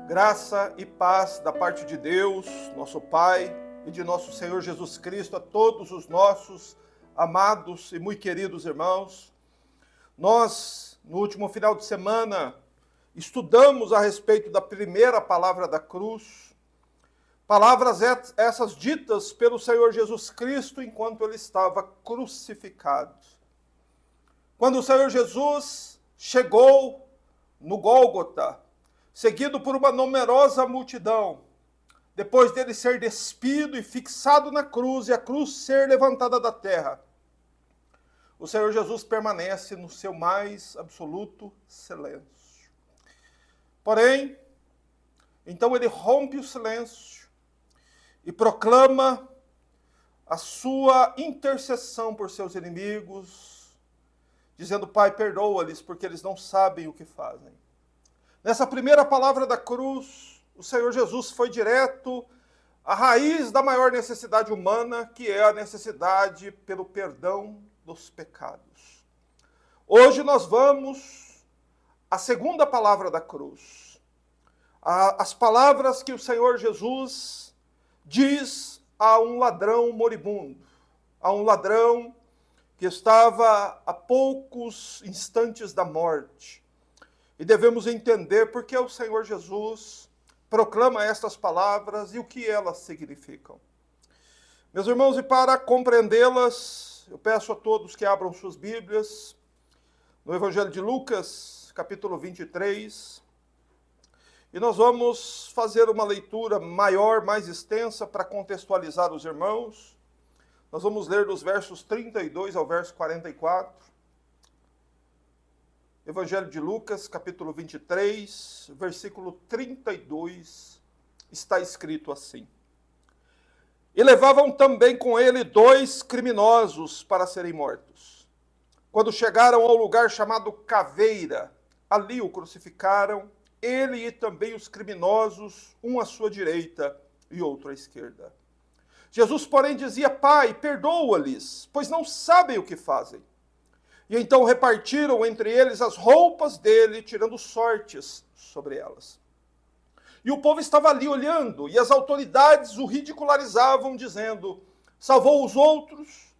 Graça e paz da parte de Deus, nosso Pai, e de nosso Senhor Jesus Cristo a todos os nossos amados e muito queridos irmãos. Nós, no último final de semana, estudamos a respeito da primeira palavra da cruz, palavras essas ditas pelo Senhor Jesus Cristo enquanto ele estava crucificado. Quando o Senhor Jesus chegou no Gólgota, seguido por uma numerosa multidão, depois dele ser despido e fixado na cruz e a cruz ser levantada da terra, o Senhor Jesus permanece no seu mais absoluto silêncio. Porém, então ele rompe o silêncio e proclama a sua intercessão por seus inimigos, dizendo: Pai, perdoa-lhes, porque eles não sabem o que fazem. Nessa primeira palavra da cruz, o Senhor Jesus foi direto à raiz da maior necessidade humana, que é a necessidade pelo perdão dos pecados. Hoje nós vamos à segunda palavra da cruz. As palavras que o Senhor Jesus diz a um ladrão moribundo, a um ladrão que estava a poucos instantes da morte. E devemos entender porque o Senhor Jesus proclama estas palavras e o que elas significam. Meus irmãos, e para compreendê-las, eu peço a todos que abram suas Bíblias no Evangelho de Lucas, capítulo 23. E nós vamos fazer uma leitura maior, mais extensa, para contextualizar os irmãos. Nós vamos ler dos versos 32 ao verso 44. Evangelho de Lucas, capítulo 23, versículo 32, está escrito assim: E levavam também com ele 2 criminosos para serem mortos. Quando chegaram ao lugar chamado Caveira, ali o crucificaram, ele e também os criminosos, um à sua direita e outro à esquerda. Jesus, porém, dizia: Pai, perdoa-lhes, pois não sabem o que fazem. E então repartiram entre eles as roupas dele, tirando sortes sobre elas. E o povo estava ali olhando, e as autoridades o ridicularizavam, dizendo: salvou os outros,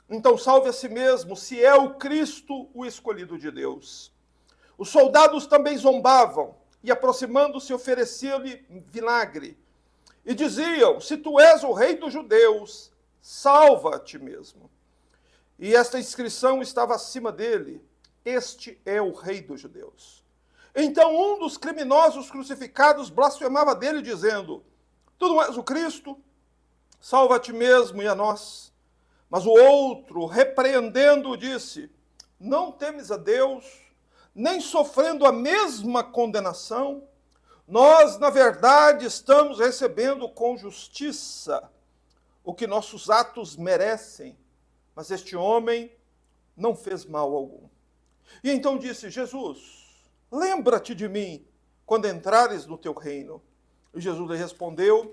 então salve a si mesmo, se é o Cristo, o escolhido de Deus. Os soldados também zombavam, e aproximando-se ofereciam-lhe vinagre. E diziam: se tu és o rei dos judeus, salva a ti mesmo. E esta inscrição estava acima dele: este é o rei dos judeus. Então um dos criminosos crucificados blasfemava dele, dizendo: tu não és o Cristo? Salva a ti mesmo e a nós. Mas o outro, repreendendo-o, disse: não temes a Deus, nem sofrendo a mesma condenação? Nós, na verdade, estamos recebendo com justiça o que nossos atos merecem, mas este homem não fez mal algum. E então disse: Jesus, lembra-te de mim quando entrares no teu reino. E Jesus lhe respondeu: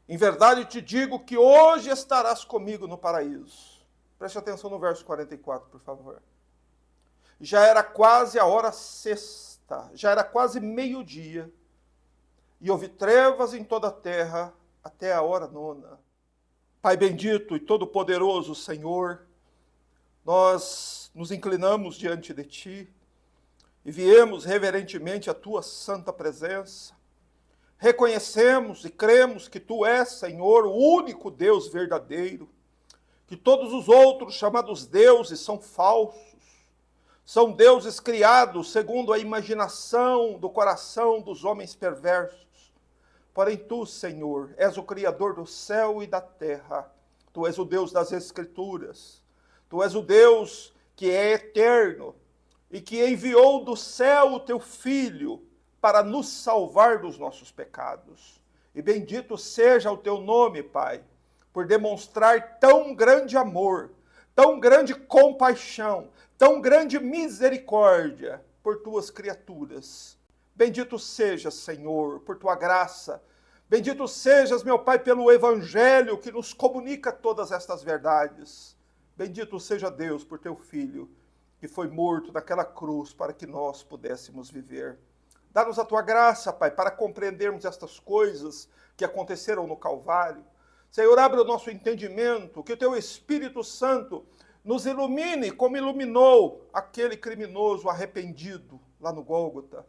em verdade te digo que hoje estarás comigo no paraíso. Preste atenção no verso 44, por favor. Já era quase a hora sexta, já era quase meio-dia, e houve trevas em toda a terra até a hora nona. Pai bendito e todo-poderoso Senhor, nós nos inclinamos diante de Ti e viemos reverentemente à Tua santa presença. Reconhecemos e cremos que Tu és, Senhor, o único Deus verdadeiro, que todos os outros chamados deuses são falsos, são deuses criados segundo a imaginação do coração dos homens perversos. Porém tu, Senhor, és o Criador do céu e da terra. Tu és o Deus das Escrituras. Tu és o Deus que é eterno e que enviou do céu o teu Filho para nos salvar dos nossos pecados. E bendito seja o teu nome, Pai, por demonstrar tão grande amor, tão grande compaixão, tão grande misericórdia por tuas criaturas. Bendito sejas, Senhor, por tua graça. Bendito sejas, meu Pai, pelo Evangelho que nos comunica todas estas verdades. Bendito seja Deus por teu Filho, que foi morto naquela cruz para que nós pudéssemos viver. Dá-nos a tua graça, Pai, para compreendermos estas coisas que aconteceram no Calvário. Senhor, abre o nosso entendimento, que o teu Espírito Santo nos ilumine como iluminou aquele criminoso arrependido lá no Gólgota.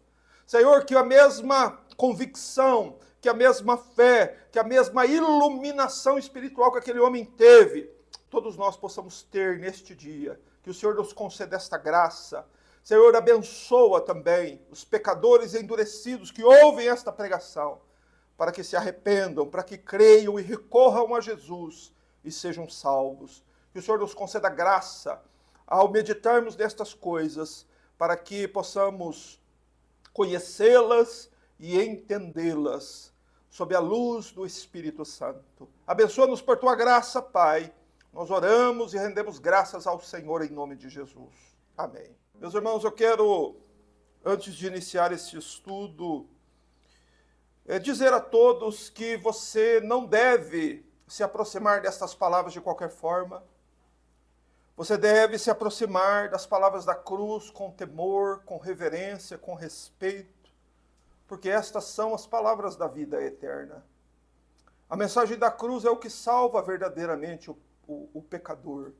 Senhor, que a mesma convicção, que a mesma fé, que a mesma iluminação espiritual que aquele homem teve, todos nós possamos ter neste dia. Que o Senhor nos conceda esta graça. Senhor, abençoa também os pecadores endurecidos que ouvem esta pregação, para que se arrependam, para que creiam e recorram a Jesus e sejam salvos. Que o Senhor nos conceda graça ao meditarmos nestas coisas, para que possamos conhecê-las e entendê-las sob a luz do Espírito Santo. Abençoa-nos por tua graça, Pai. Nós oramos e rendemos graças ao Senhor em nome de Jesus. Amém. Meus irmãos, eu quero, antes de iniciar esse estudo, dizer a todos que você não deve se aproximar destas palavras de qualquer forma. Você deve se aproximar das palavras da cruz com temor, com reverência, com respeito, porque estas são as palavras da vida eterna. A mensagem da cruz é o que salva verdadeiramente o pecador.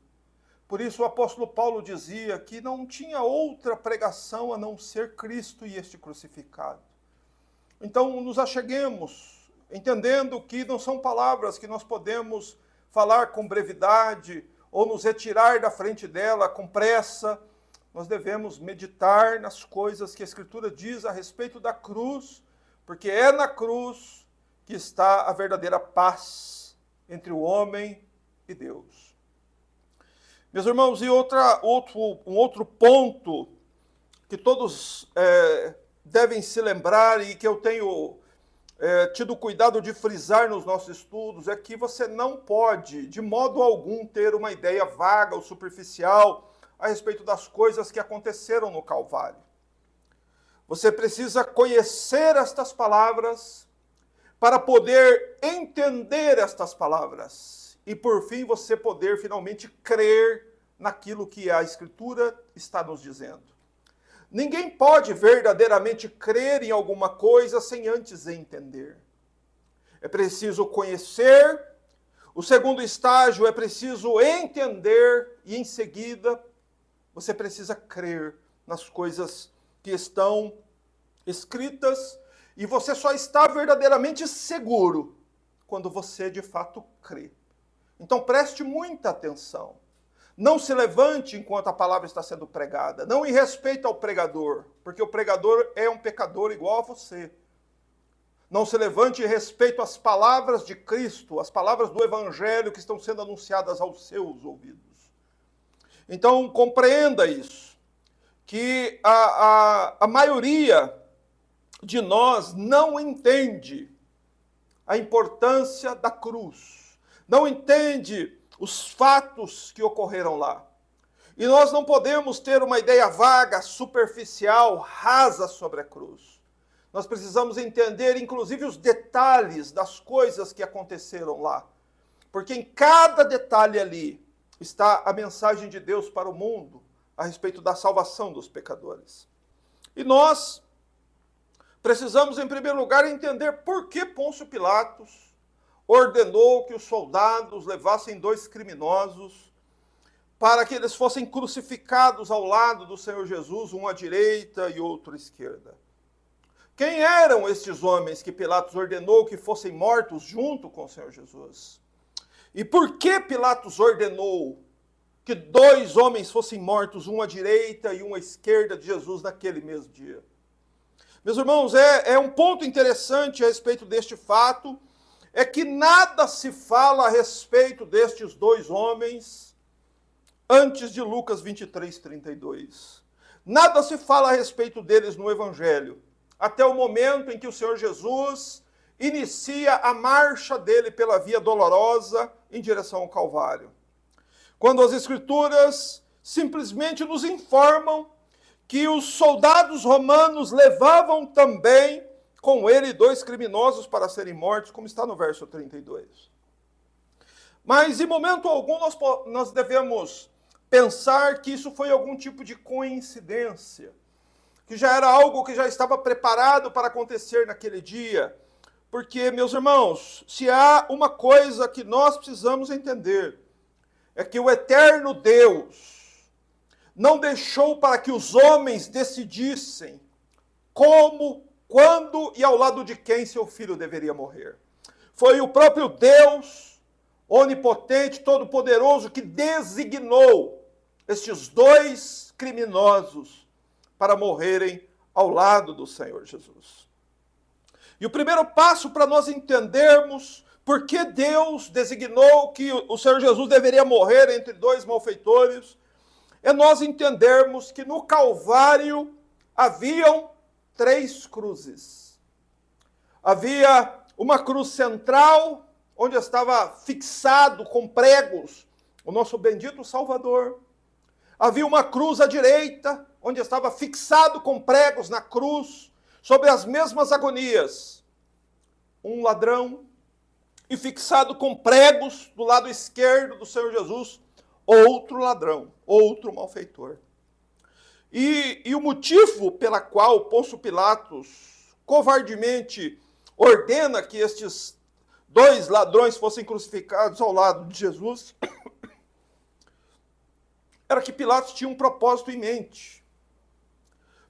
Por isso o apóstolo Paulo dizia que não tinha outra pregação a não ser Cristo e este crucificado. Então nos acheguemos, entendendo que não são palavras que nós podemos falar com brevidade ou nos retirar da frente dela com pressa. Nós devemos meditar nas coisas que a Escritura diz a respeito da cruz, porque é na cruz que está a verdadeira paz entre o homem e Deus. Meus irmãos, e um outro ponto que todos devem se lembrar e que eu tenho tido cuidado de frisar nos nossos estudos é que você não pode, de modo algum, ter uma ideia vaga ou superficial a respeito das coisas que aconteceram no Calvário. Você precisa conhecer estas palavras para poder entender estas palavras. E, por fim, você poder finalmente crer naquilo que a Escritura está nos dizendo. Ninguém pode verdadeiramente crer em alguma coisa sem antes entender. É preciso conhecer. O segundo estágio é preciso entender. E, em seguida, você precisa crer nas coisas que estão escritas. E você só está verdadeiramente seguro quando você, de fato, crê. Então preste muita atenção. Não se levante enquanto a palavra está sendo pregada. Não em respeito ao pregador, porque o pregador é um pecador igual a você. Não se levante em respeito às palavras de Cristo, às palavras do Evangelho que estão sendo anunciadas aos seus ouvidos. Então compreenda isso, que a maioria de nós não entende a importância da cruz. Não entende os fatos que ocorreram lá. E nós não podemos ter uma ideia vaga, superficial, rasa sobre a cruz. Nós precisamos entender, inclusive, os detalhes das coisas que aconteceram lá. Porque em cada detalhe ali está a mensagem de Deus para o mundo a respeito da salvação dos pecadores. E nós precisamos, em primeiro lugar, entender por que Pôncio Pilatos ordenou que os soldados levassem 2 criminosos para que eles fossem crucificados ao lado do Senhor Jesus, um à direita e outro à esquerda. Quem eram estes homens que Pilatos ordenou que fossem mortos junto com o Senhor Jesus? E por que Pilatos ordenou que 2 homens fossem mortos, um à direita e um à esquerda de Jesus naquele mesmo dia? Meus irmãos, é um ponto interessante a respeito deste fato, é que nada se fala a respeito destes 2 homens antes de Lucas 23, 32. Nada se fala a respeito deles no Evangelho, até o momento em que o Senhor Jesus inicia a marcha dele pela via dolorosa em direção ao Calvário. Quando as Escrituras simplesmente nos informam que os soldados romanos levavam também com ele 2 criminosos para serem mortos, como está no verso 32. Mas em momento algum nós devemos pensar que isso foi algum tipo de coincidência. que já era algo que já estava preparado para acontecer naquele dia. Porque, meus irmãos, se há uma coisa que nós precisamos entender, é que o eterno Deus não deixou para que os homens decidissem como, quando e ao lado de quem seu filho deveria morrer. Foi o próprio Deus, onipotente, todo-poderoso, que designou estes dois criminosos para morrerem ao lado do Senhor Jesus. E o primeiro passo para nós entendermos por que Deus designou que o Senhor Jesus deveria morrer entre dois malfeitores, é nós entendermos que no Calvário haviam 3 cruzes. Havia uma cruz central, onde estava fixado com pregos o nosso bendito Salvador. Havia uma cruz à direita, onde estava fixado com pregos na cruz, sobre as mesmas agonias, um ladrão, e fixado com pregos do lado esquerdo do Senhor Jesus, outro ladrão, outro malfeitor. E o motivo pela qual Pôncio Pilatos covardemente ordena que estes 2 ladrões fossem crucificados ao lado de Jesus era que Pilatos tinha um propósito em mente.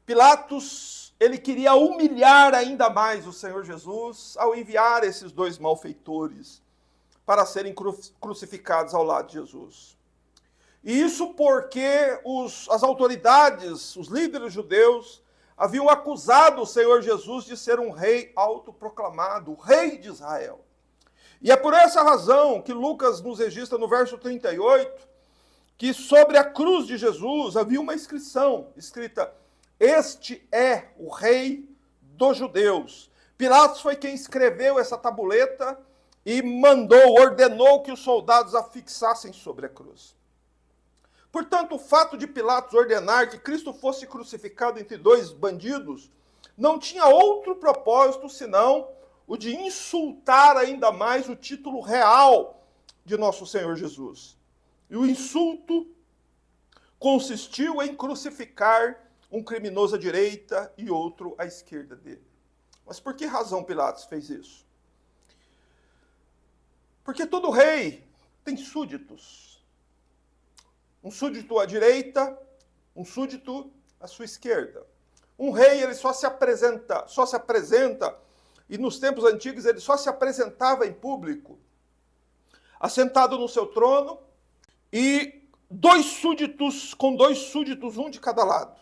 Pilatos, ele queria humilhar ainda mais o Senhor Jesus ao enviar esses 2 malfeitores para serem crucificados ao lado de Jesus. E isso porque as autoridades, os líderes judeus, haviam acusado o Senhor Jesus de ser um rei autoproclamado, o rei de Israel. E é por essa razão que Lucas nos registra no verso 38, que sobre a cruz de Jesus havia uma inscrição, escrita: "Este é o rei dos judeus". Pilatos foi quem escreveu essa tabuleta e ordenou que os soldados a fixassem sobre a cruz. Portanto, o fato de Pilatos ordenar que Cristo fosse crucificado entre 2 bandidos não tinha outro propósito senão o de insultar ainda mais o título real de nosso Senhor Jesus. E o insulto consistiu em crucificar um criminoso à direita e outro à esquerda dele. Mas por que razão Pilatos fez isso? Porque todo rei tem súditos. Um súdito à direita, um súdito à sua esquerda. Um rei, ele só se apresenta, e nos tempos antigos ele só se apresentava em público, assentado no seu trono, e 2 súditos, com 2 súditos, um de cada lado.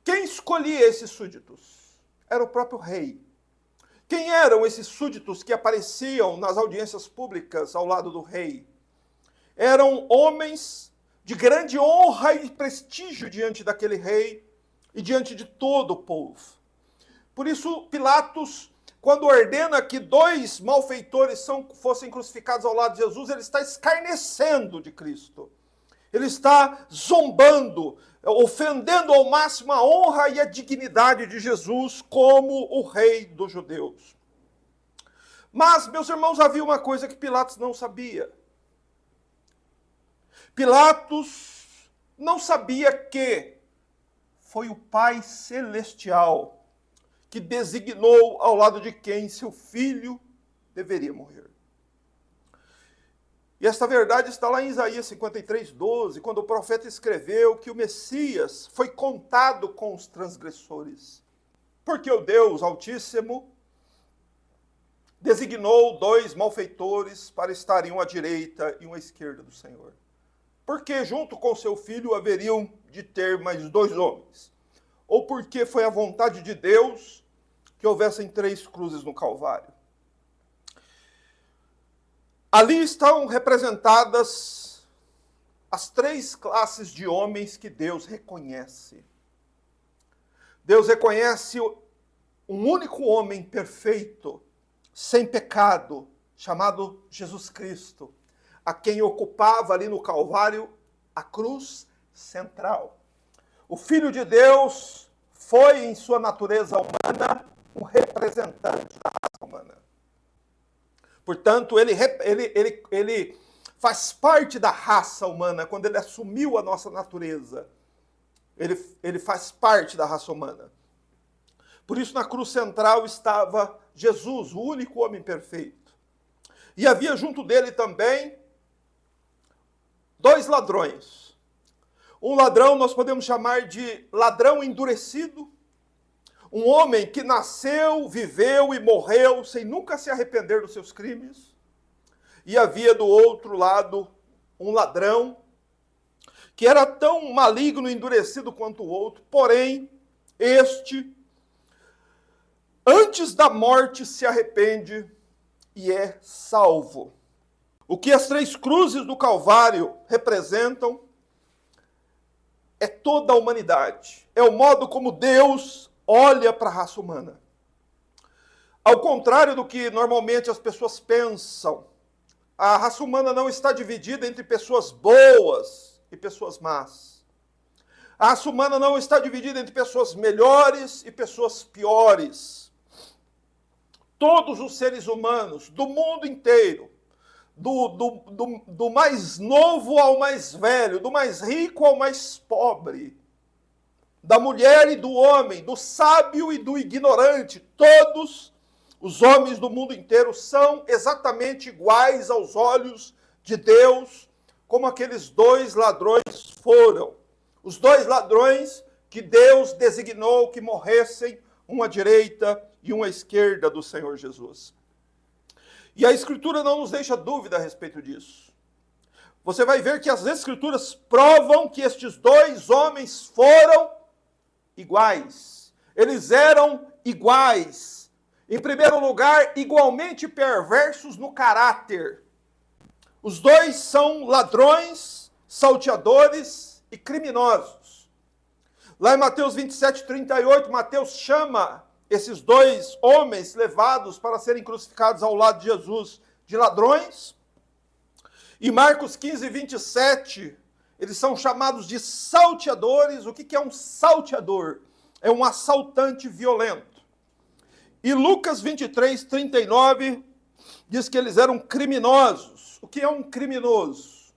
Quem escolhia esses súditos? Era o próprio rei. Quem eram esses súditos que apareciam nas audiências públicas ao lado do rei? Eram homens de grande honra e prestígio diante daquele rei e diante de todo o povo. Por isso, Pilatos, quando ordena que 2 malfeitores fossem crucificados ao lado de Jesus, ele está escarnecendo de Cristo. Ele está zombando, ofendendo ao máximo a honra e a dignidade de Jesus como o rei dos judeus. Mas, meus irmãos, havia uma coisa que Pilatos não sabia. Pilatos não sabia que foi o Pai Celestial que designou ao lado de quem seu filho deveria morrer. E esta verdade está lá em Isaías 53:12, quando o profeta escreveu que o Messias foi contado com os transgressores. Porque o Deus Altíssimo designou 2 malfeitores para estarem um à direita e um à esquerda do Senhor. Porque junto com seu filho haveriam de ter mais 2 homens. Ou porque foi a vontade de Deus que houvessem 3 cruzes no Calvário. Ali estão representadas as 3 classes de homens que Deus reconhece. Deus reconhece um único homem perfeito, sem pecado, chamado Jesus Cristo, a quem ocupava ali no Calvário a cruz central. O Filho de Deus foi, em sua natureza humana, um representante da raça humana. Portanto, ele faz parte da raça humana quando ele assumiu a nossa natureza. Ele faz parte da raça humana. Por isso, na cruz central estava Jesus, o único homem perfeito. E havia junto dele também 2 ladrões. Um ladrão nós podemos chamar de ladrão endurecido, um homem que nasceu, viveu e morreu sem nunca se arrepender dos seus crimes. E havia do outro lado um ladrão que era tão maligno e endurecido quanto o outro, porém, este, antes da morte, se arrepende e é salvo. O que as 3 cruzes do Calvário representam é toda a humanidade. É o modo como Deus olha para a raça humana. Ao contrário do que normalmente as pessoas pensam, a raça humana não está dividida entre pessoas boas e pessoas más. A raça humana não está dividida entre pessoas melhores e pessoas piores. Todos os seres humanos do mundo inteiro, do mais novo ao mais velho, do mais rico ao mais pobre, da mulher e do homem, do sábio e do ignorante, todos os homens do mundo inteiro são exatamente iguais aos olhos de Deus, como aqueles 2 ladrões foram. Os 2 ladrões que Deus designou que morressem, um à direita e um à esquerda do Senhor Jesus. E a Escritura não nos deixa dúvida a respeito disso. Você vai ver que as Escrituras provam que estes 2 homens foram iguais. Eles eram iguais. Em primeiro lugar, igualmente perversos no caráter. Os 2 são ladrões, salteadores e criminosos. Lá em Mateus 27:38, Mateus chama esses 2 homens levados para serem crucificados ao lado de Jesus de ladrões. Em Marcos 15:27, eles são chamados de salteadores. O que é um salteador? É um assaltante violento. E Lucas 23:39 diz que eles eram criminosos. O que é um criminoso?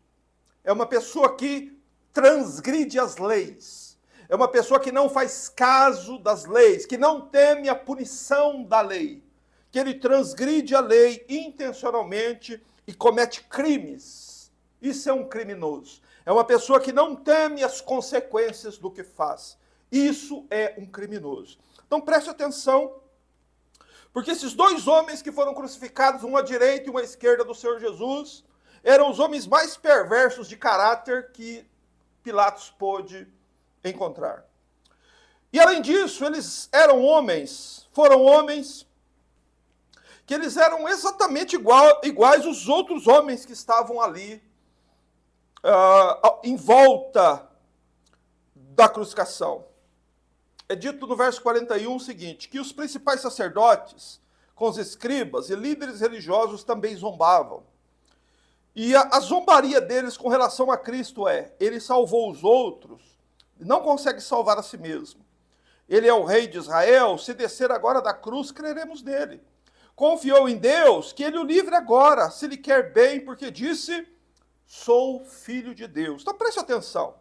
É uma pessoa que transgride as leis. É uma pessoa que não faz caso das leis, que não teme a punição da lei, que ele transgride a lei intencionalmente e comete crimes. Isso é um criminoso. É uma pessoa que não teme as consequências do que faz. Isso é um criminoso. Então preste atenção, porque esses 2 homens que foram crucificados, um à direita e um à esquerda do Senhor Jesus, eram os homens mais perversos de caráter que Pilatos pôde encontrar. E além disso, eles foram homens que eles eram exatamente iguais aos outros homens que estavam ali em volta da crucificação. É dito no verso 41 o seguinte, que os principais sacerdotes, com os escribas e líderes religiosos também zombavam. E a zombaria deles com relação a Cristo ele salvou os outros, não consegue salvar a si mesmo. Ele é o rei de Israel, se descer agora da cruz, creremos nele. Confiou em Deus, que ele o livre agora, se lhe quer bem, porque disse, sou filho de Deus. Então preste atenção.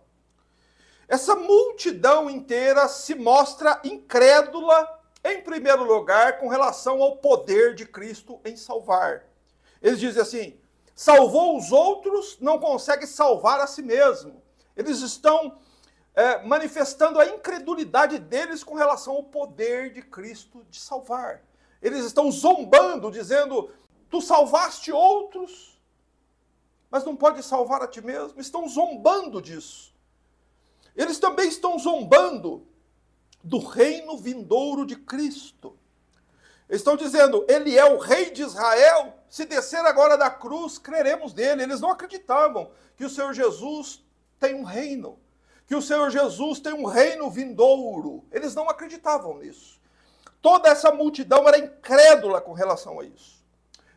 Essa multidão inteira se mostra incrédula, em primeiro lugar, com relação ao poder de Cristo em salvar. Eles dizem assim, salvou os outros, não consegue salvar a si mesmo. Eles estão manifestando a incredulidade deles com relação ao poder de Cristo de salvar. Eles estão zombando, dizendo, tu salvaste outros, mas não pode salvar a ti mesmo. Estão zombando disso. Eles também estão zombando do reino vindouro de Cristo. Eles estão dizendo, ele é o rei de Israel, se descer agora da cruz, creremos nele. Eles não acreditavam que o Senhor Jesus tem um reino, que o Senhor Jesus tem um reino vindouro. Eles não acreditavam nisso. Toda essa multidão era incrédula com relação a isso.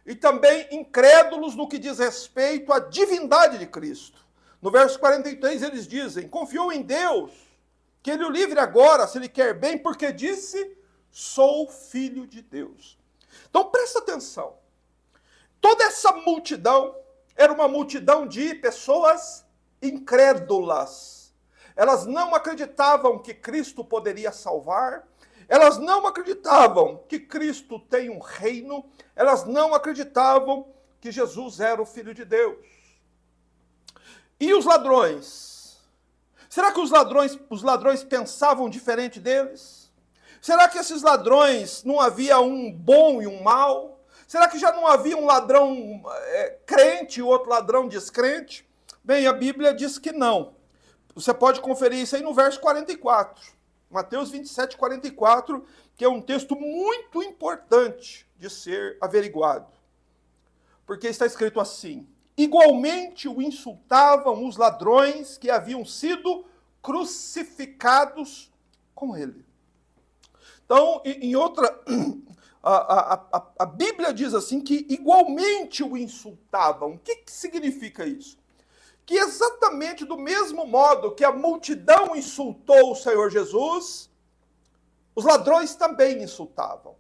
E também incrédulos no que diz respeito à divindade de Cristo. No verso 43 eles dizem, confiou em Deus, que ele o livre agora, se ele quer bem, porque disse, sou filho de Deus. Então presta atenção. Toda essa multidão era uma multidão de pessoas incrédulas. elas não acreditavam que Cristo poderia salvar, elas não acreditavam que Cristo tem um reino, elas não acreditavam que Jesus era o Filho de Deus. E os ladrões? Será que os ladrões pensavam diferente deles? Será que esses ladrões não havia um bom e um mau? Será que já não havia um ladrão crente e outro ladrão descrente? Bem, a Bíblia diz que não. Você pode conferir isso aí no verso 44. Mateus 27, 44, que é um texto muito importante de ser averiguado. Porque está escrito assim: igualmente o insultavam os ladrões que haviam sido crucificados com ele. Então, em outra... A Bíblia diz assim que igualmente o insultavam. O que significa isso? Que exatamente do mesmo modo que a multidão insultou o Senhor Jesus, os ladrões também insultavam.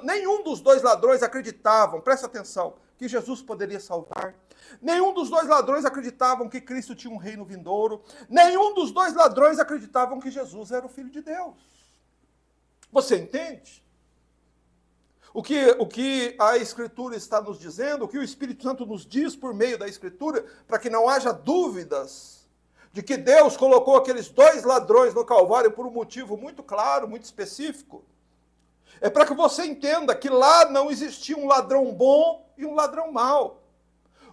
Nenhum dos dois ladrões acreditavam, presta atenção, que Jesus poderia salvar. Nenhum dos dois ladrões acreditavam que Cristo tinha um reino vindouro. Nenhum dos dois ladrões acreditavam que Jesus era o Filho de Deus. Você entende? O que a Escritura está nos dizendo, o que o Espírito Santo nos diz por meio da Escritura, para que não haja dúvidas de que Deus colocou aqueles dois ladrões no Calvário por um motivo muito claro, muito específico, é para que você entenda que lá não existia um ladrão bom e um ladrão mau.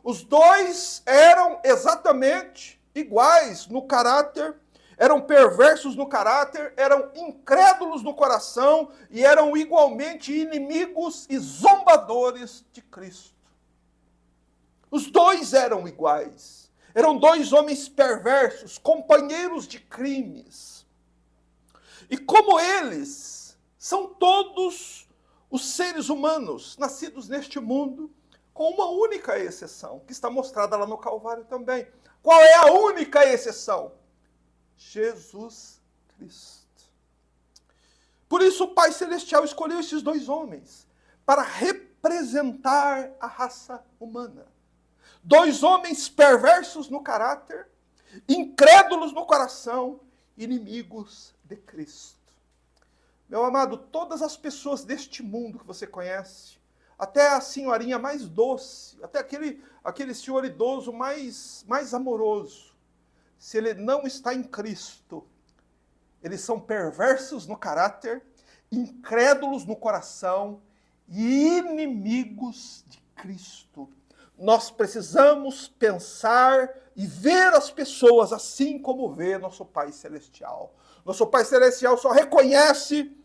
Os dois eram exatamente iguais no caráter, eram perversos no caráter, eram incrédulos no coração e eram igualmente inimigos e zombadores de Cristo. Os dois eram iguais. Eram dois homens perversos, companheiros de crimes. E como eles, são todos os seres humanos nascidos neste mundo, com uma única exceção, que está mostrada lá no Calvário também. Qual é a única exceção? Jesus Cristo. Por isso o Pai Celestial escolheu esses dois homens para representar a raça humana. Dois homens perversos no caráter, incrédulos no coração, inimigos de Cristo. Meu amado, todas as pessoas deste mundo que você conhece, até a senhorinha mais doce, até aquele senhor idoso mais amoroso, se ele não está em Cristo, eles são perversos no caráter, incrédulos no coração e inimigos de Cristo. Nós precisamos pensar e ver as pessoas assim como vê nosso Pai Celestial. Nosso Pai Celestial só reconhece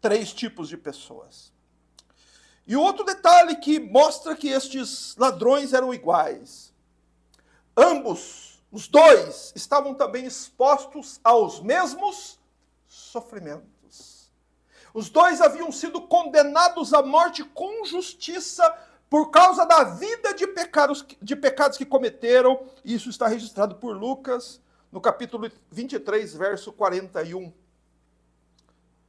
3 tipos de pessoas. E outro detalhe que mostra que estes ladrões eram iguais. Ambos, os dois, estavam também expostos aos mesmos sofrimentos. Os dois haviam sido condenados à morte com justiça por causa da vida de pecados que cometeram. Isso está registrado por Lucas, no capítulo 23, verso 41.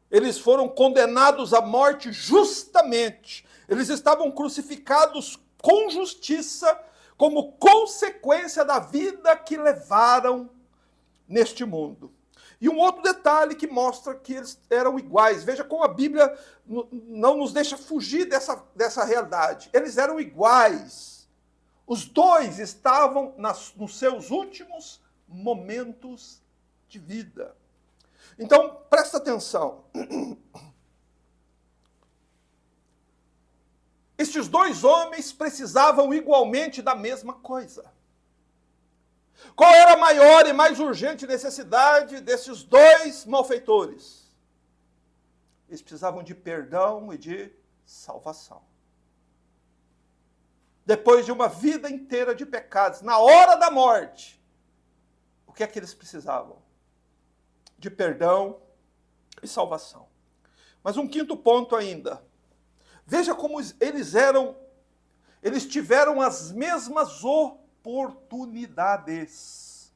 Eles foram condenados à morte justamente. Eles estavam crucificados com justiça, como consequência da vida que levaram neste mundo. E um outro detalhe que mostra que eles eram iguais. Veja como a Bíblia não nos deixa fugir dessa realidade. Eles eram iguais. Os dois estavam nos seus últimos momentos de vida. Então, presta atenção. Estes dois homens precisavam igualmente da mesma coisa. Qual era a maior e mais urgente necessidade desses dois malfeitores? Eles precisavam de perdão e de salvação. Depois de uma vida inteira de pecados, na hora da morte, o que é que eles precisavam? De perdão e salvação. Mas um quinto ponto ainda. Veja como eles tiveram as mesmas oportunidades.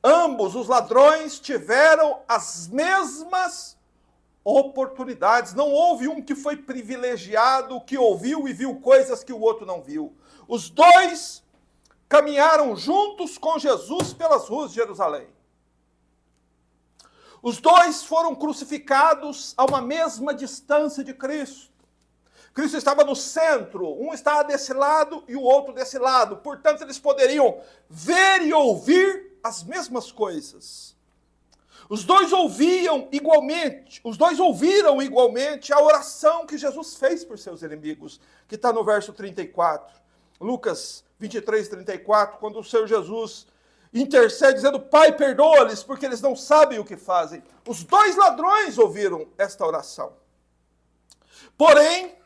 Ambos os ladrões tiveram as mesmas oportunidades. Não houve um que foi privilegiado, que ouviu e viu coisas que o outro não viu. Os dois caminharam juntos com Jesus pelas ruas de Jerusalém. Os dois foram crucificados a uma mesma distância de Cristo. Cristo estava no centro, um estava desse lado e o outro desse lado. Portanto, eles poderiam ver e ouvir as mesmas coisas. Os dois ouviram igualmente a oração que Jesus fez por seus inimigos, que está no verso 34. Lucas 23, 34, quando o Senhor Jesus intercede dizendo: Pai, perdoa-lhes, porque eles não sabem o que fazem. Os dois ladrões ouviram esta oração. Porém,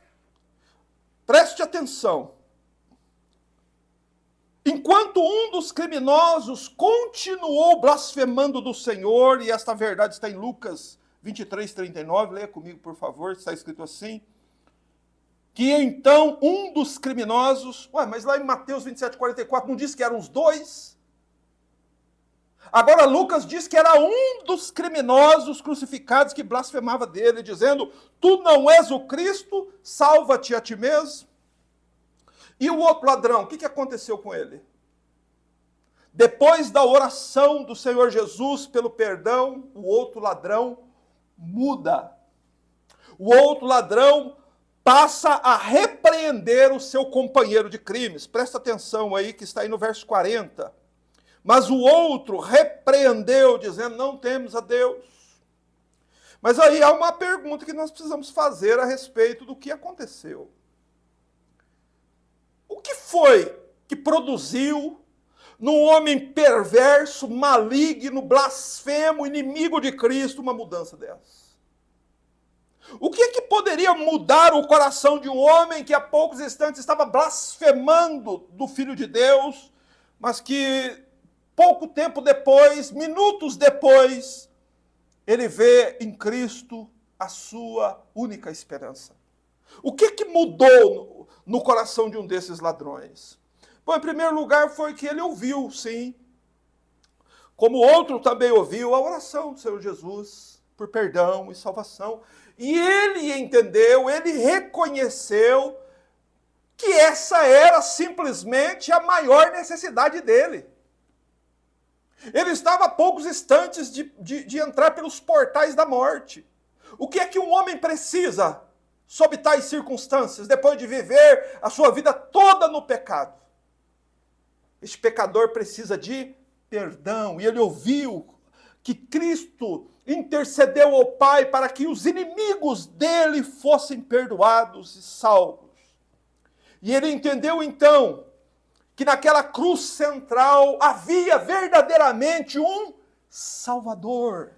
preste atenção. Enquanto um dos criminosos continuou blasfemando do Senhor, e esta verdade está em Lucas 23, 39, leia comigo, por favor, está escrito assim, que então um dos criminosos, mas lá em Mateus 27, 44, não diz que eram os dois? Agora Lucas diz que era um dos criminosos crucificados que blasfemava dele, dizendo: tu não és o Cristo, salva-te a ti mesmo. E o outro ladrão, o que aconteceu com ele? Depois da oração do Senhor Jesus pelo perdão, o outro ladrão muda. O outro ladrão passa a repreender o seu companheiro de crimes. Presta atenção aí que está aí no verso 40. Mas o outro repreendeu, dizendo: não temes a Deus. Mas aí há uma pergunta que nós precisamos fazer a respeito do que aconteceu. O que foi que produziu num homem perverso, maligno, blasfemo, inimigo de Cristo, uma mudança dessa? O que é que poderia mudar o coração de um homem que há poucos instantes estava blasfemando do Filho de Deus, mas que pouco tempo depois, minutos depois, ele vê em Cristo a sua única esperança? O que mudou no coração de um desses ladrões? Bom, em primeiro lugar foi que ele ouviu, sim, como outro também ouviu, a oração do Senhor Jesus por perdão e salvação. E ele entendeu, ele reconheceu que essa era simplesmente a maior necessidade dele. Ele estava a poucos instantes de entrar pelos portais da morte. O que é que um homem precisa sob tais circunstâncias, depois de viver a sua vida toda no pecado? Este pecador precisa de perdão. E ele ouviu que Cristo intercedeu ao Pai para que os inimigos dele fossem perdoados e salvos. E ele entendeu então que naquela cruz central havia verdadeiramente um Salvador.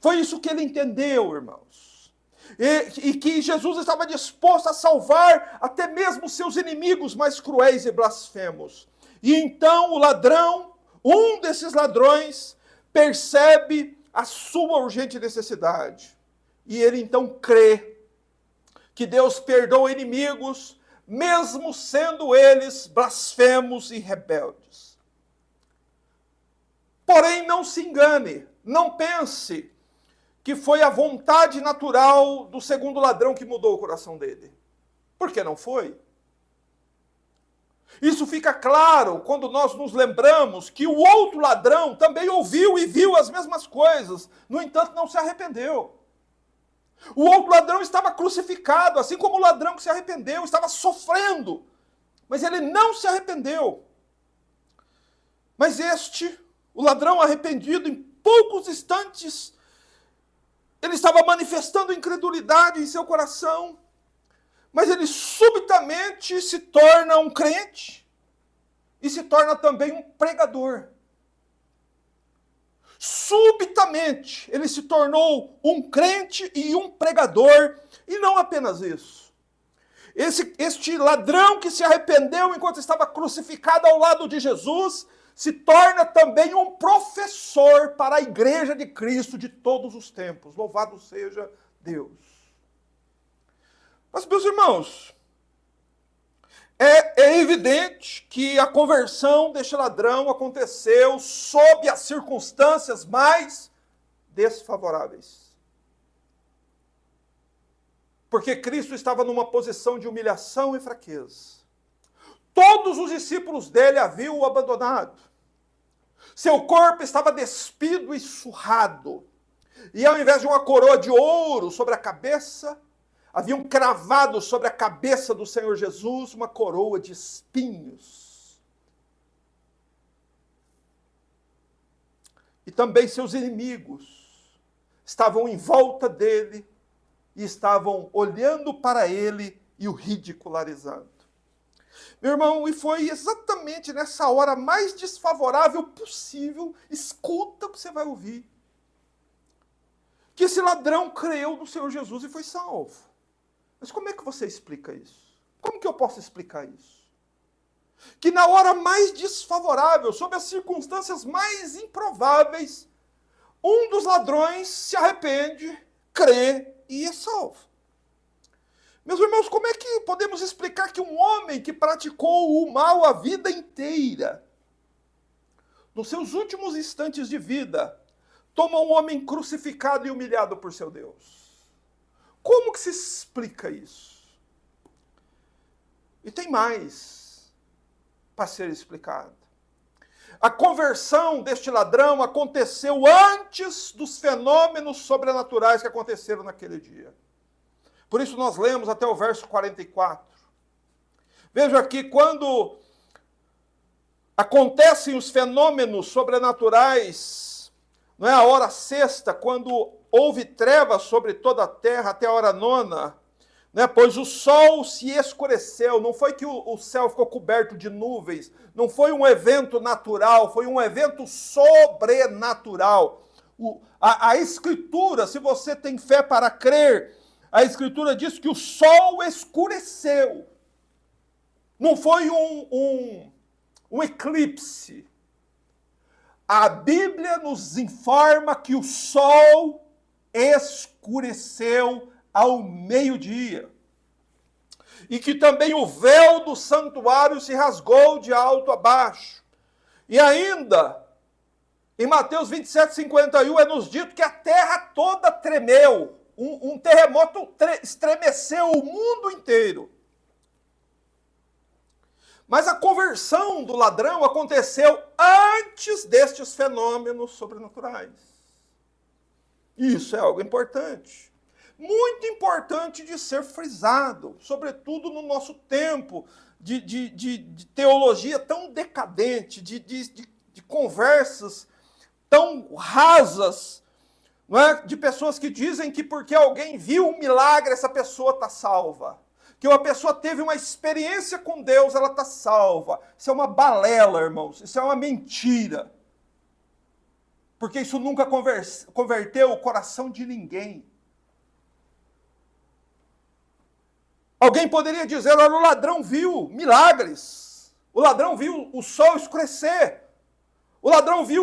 Foi isso que ele entendeu, irmãos. E que Jesus estava disposto a salvar até mesmo seus inimigos mais cruéis e blasfemos. E então o ladrão, um desses ladrões, percebe a sua urgente necessidade. E ele então crê que Deus perdoa inimigos, mesmo sendo eles blasfemos e rebeldes. Porém, não se engane, não pense que foi a vontade natural do segundo ladrão que mudou o coração dele. Porque não foi. Isso fica claro quando nós nos lembramos que o outro ladrão também ouviu e viu as mesmas coisas, no entanto não se arrependeu. O outro ladrão estava crucificado, assim como o ladrão que se arrependeu, estava sofrendo, mas ele não se arrependeu. Mas o ladrão arrependido, em poucos instantes, ele estava manifestando incredulidade em seu coração, mas ele subitamente se torna um crente e se torna também um pregador. Subitamente, ele se tornou um crente e um pregador, e não apenas isso. Este ladrão que se arrependeu enquanto estava crucificado ao lado de Jesus, se torna também um professor para a igreja de Cristo de todos os tempos. Louvado seja Deus. Mas, meus irmãos, é evidente que a conversão deste ladrão aconteceu sob as circunstâncias mais desfavoráveis. Porque Cristo estava numa posição de humilhação e fraqueza. Todos os discípulos dele haviam o abandonado. Seu corpo estava despido e surrado. E ao invés de uma coroa de ouro sobre a cabeça, haviam cravado sobre a cabeça do Senhor Jesus uma coroa de espinhos. E também seus inimigos estavam em volta dele e estavam olhando para ele e o ridicularizando. Meu irmão, e foi exatamente nessa hora mais desfavorável possível, escuta o que você vai ouvir, que esse ladrão creu no Senhor Jesus e foi salvo. Mas como é que você explica isso? Como que eu posso explicar isso? Que na hora mais desfavorável, sob as circunstâncias mais improváveis, um dos ladrões se arrepende, crê e é salvo. Meus irmãos, como é que podemos explicar que um homem que praticou o mal a vida inteira, nos seus últimos instantes de vida, toma um homem crucificado e humilhado por seu Deus? Como que se explica isso? E tem mais para ser explicado. A conversão deste ladrão aconteceu antes dos fenômenos sobrenaturais que aconteceram naquele dia. Por isso nós lemos até o verso 44. Veja aqui, quando acontecem os fenômenos sobrenaturais, não é a hora sexta, quando houve trevas sobre toda a terra até a hora nona, né? Pois o sol se escureceu, não foi que o céu ficou coberto de nuvens, não foi um evento natural, foi um evento sobrenatural. A Escritura, se você tem fé para crer, a Escritura diz que o sol escureceu. Não foi um eclipse. A Bíblia nos informa que o sol escureceu ao meio-dia. E que também o véu do santuário se rasgou de alto a baixo. E ainda, em Mateus 27:51, é nos dito que a terra toda tremeu. Um terremoto estremeceu o mundo inteiro. Mas a conversão do ladrão aconteceu antes destes fenômenos sobrenaturais. Isso é algo importante. Muito importante de ser frisado, sobretudo no nosso tempo de teologia tão decadente, de conversas tão rasas, não é? De pessoas que dizem que porque alguém viu um milagre, essa pessoa está salva. Que uma pessoa teve uma experiência com Deus, ela está salva. Isso é uma balela, irmãos. Isso é uma mentira. Porque isso nunca converteu o coração de ninguém. Alguém poderia dizer, olha, o ladrão viu milagres. O ladrão viu o sol escurecer. O ladrão viu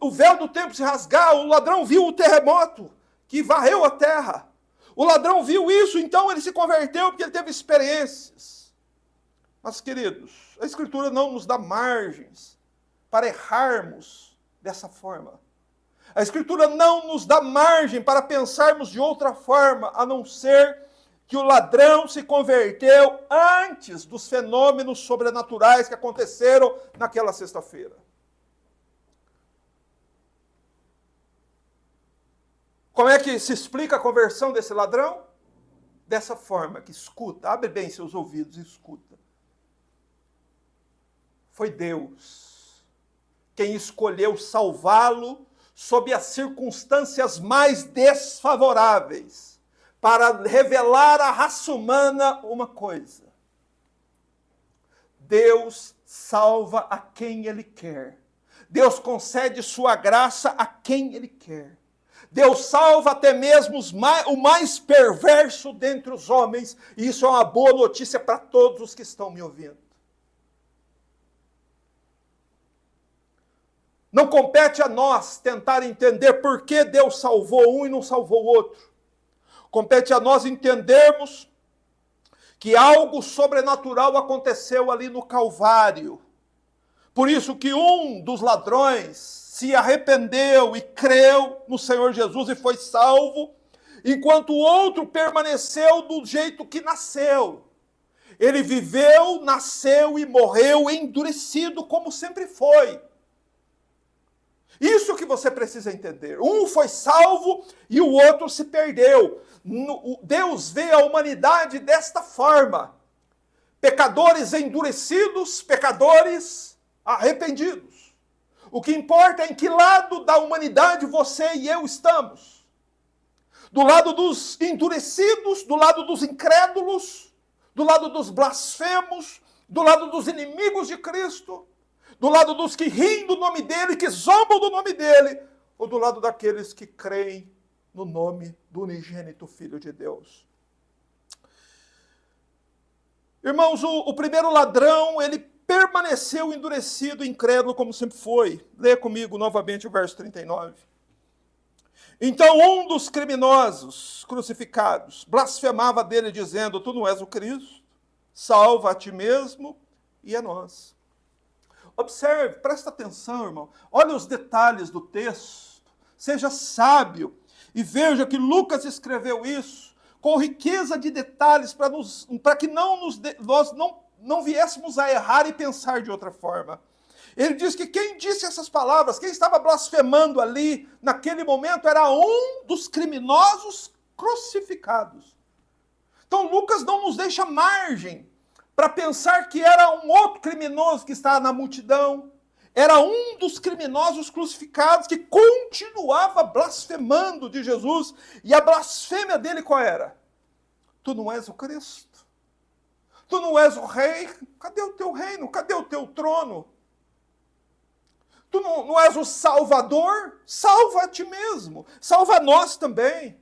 o véu do templo se rasgar. O ladrão viu o terremoto que varreu a terra. O ladrão viu isso, então ele se converteu porque ele teve experiências. Mas, queridos, a Escritura não nos dá margens para errarmos dessa forma. A Escritura não nos dá margem para pensarmos de outra forma, a não ser que o ladrão se converteu antes dos fenômenos sobrenaturais que aconteceram naquela sexta-feira. Como é que se explica a conversão desse ladrão? Dessa forma, que escuta, abre bem seus ouvidos e escuta. Foi Deus quem escolheu salvá-lo sob as circunstâncias mais desfavoráveis, para revelar à raça humana uma coisa. Deus salva a quem Ele quer. Deus concede sua graça a quem Ele quer. Deus salva até mesmo o mais perverso dentre os homens, e isso é uma boa notícia para todos os que estão me ouvindo. Não compete a nós tentar entender por que Deus salvou um e não salvou o outro. Compete a nós entendermos que algo sobrenatural aconteceu ali no Calvário. Por isso que um dos ladrões se arrependeu e creu no Senhor Jesus e foi salvo, enquanto o outro permaneceu do jeito que nasceu. Ele viveu, nasceu e morreu endurecido como sempre foi. Isso que você precisa entender. Um foi salvo e o outro se perdeu. Deus vê a humanidade desta forma. Pecadores endurecidos, pecadores arrependidos. O que importa é em que lado da humanidade você e eu estamos. Do lado dos endurecidos, do lado dos incrédulos, do lado dos blasfemos, do lado dos inimigos de Cristo, do lado dos que riem do nome dele, que zombam do nome dele, ou do lado daqueles que creem no nome do unigênito Filho de Deus. Irmãos, o primeiro ladrão, ele permaneceu endurecido, incrédulo, como sempre foi. Lê comigo novamente o verso 39. Então um dos criminosos crucificados blasfemava dele, dizendo: tu não és o Cristo, salva a ti mesmo e a nós. Observe, presta atenção, irmão. Olha os detalhes do texto. Seja sábio e veja que Lucas escreveu isso com riqueza de detalhes para que nós não viéssemos a errar e pensar de outra forma. Ele diz que quem disse essas palavras, quem estava blasfemando ali, naquele momento, era um dos criminosos crucificados. Então Lucas não nos deixa margem para pensar que era um outro criminoso que estava na multidão. Era um dos criminosos crucificados que continuava blasfemando de Jesus. E a blasfêmia dele qual era? Tu não és o Cristo? Tu não és o rei? Cadê o teu reino? Cadê o teu trono? Tu não és o Salvador? Salva a ti mesmo. Salva nós também.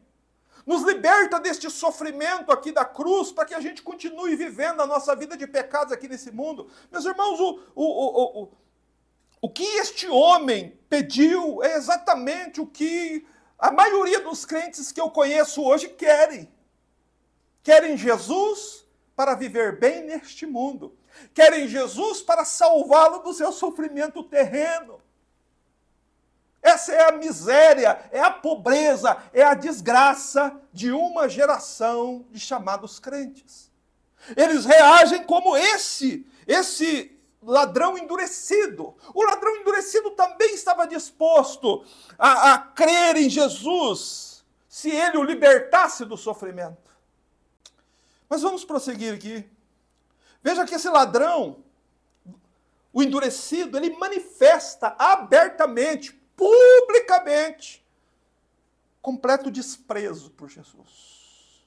Nos liberta deste sofrimento aqui da cruz, para que a gente continue vivendo a nossa vida de pecados aqui nesse mundo. Meus irmãos, o que este homem pediu é exatamente o que a maioria dos crentes que eu conheço hoje querem. Querem Jesus para viver bem neste mundo. Querem Jesus para salvá-lo do seu sofrimento terreno. Essa é a miséria, é a pobreza, é a desgraça de uma geração de chamados crentes. Eles reagem como esse ladrão endurecido. O ladrão endurecido também estava disposto a crer em Jesus, se ele o libertasse do sofrimento. Mas vamos prosseguir aqui. Veja que esse ladrão, o endurecido, ele manifesta abertamente, publicamente, completo desprezo por Jesus.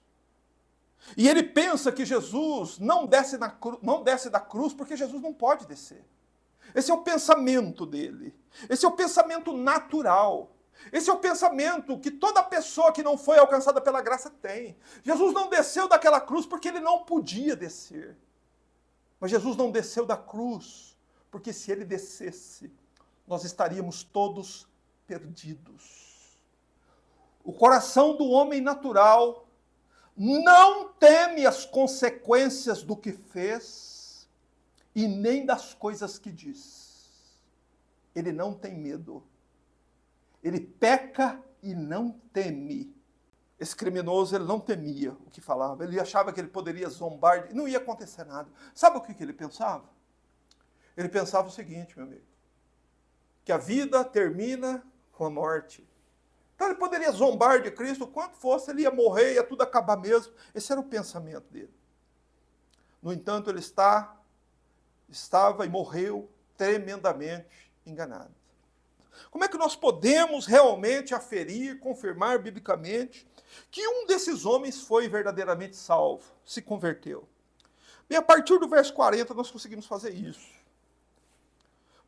E ele pensa que Jesus não desce da cruz porque Jesus não pode descer. Esse é o pensamento dele. Esse é o pensamento natural. Esse é o pensamento que toda pessoa que não foi alcançada pela graça tem. Jesus não desceu daquela cruz porque ele não podia descer. Mas Jesus não desceu da cruz porque se ele descesse, nós estaríamos todos perdidos. O coração do homem natural não teme as consequências do que fez e nem das coisas que diz. Ele não tem medo. Ele peca e não teme. Esse criminoso, ele não temia o que falava. Ele achava que ele poderia zombar, não ia acontecer nada. Sabe o que ele pensava? Ele pensava o seguinte, meu amigo, que a vida termina com a morte. Então ele poderia zombar de Cristo o quanto fosse, ele ia morrer, ia tudo acabar mesmo. Esse era o pensamento dele. No entanto, ele estava e morreu tremendamente enganado. Como é que nós podemos realmente aferir, confirmar biblicamente que um desses homens foi verdadeiramente salvo, se converteu? Bem, a partir do verso 40 nós conseguimos fazer isso.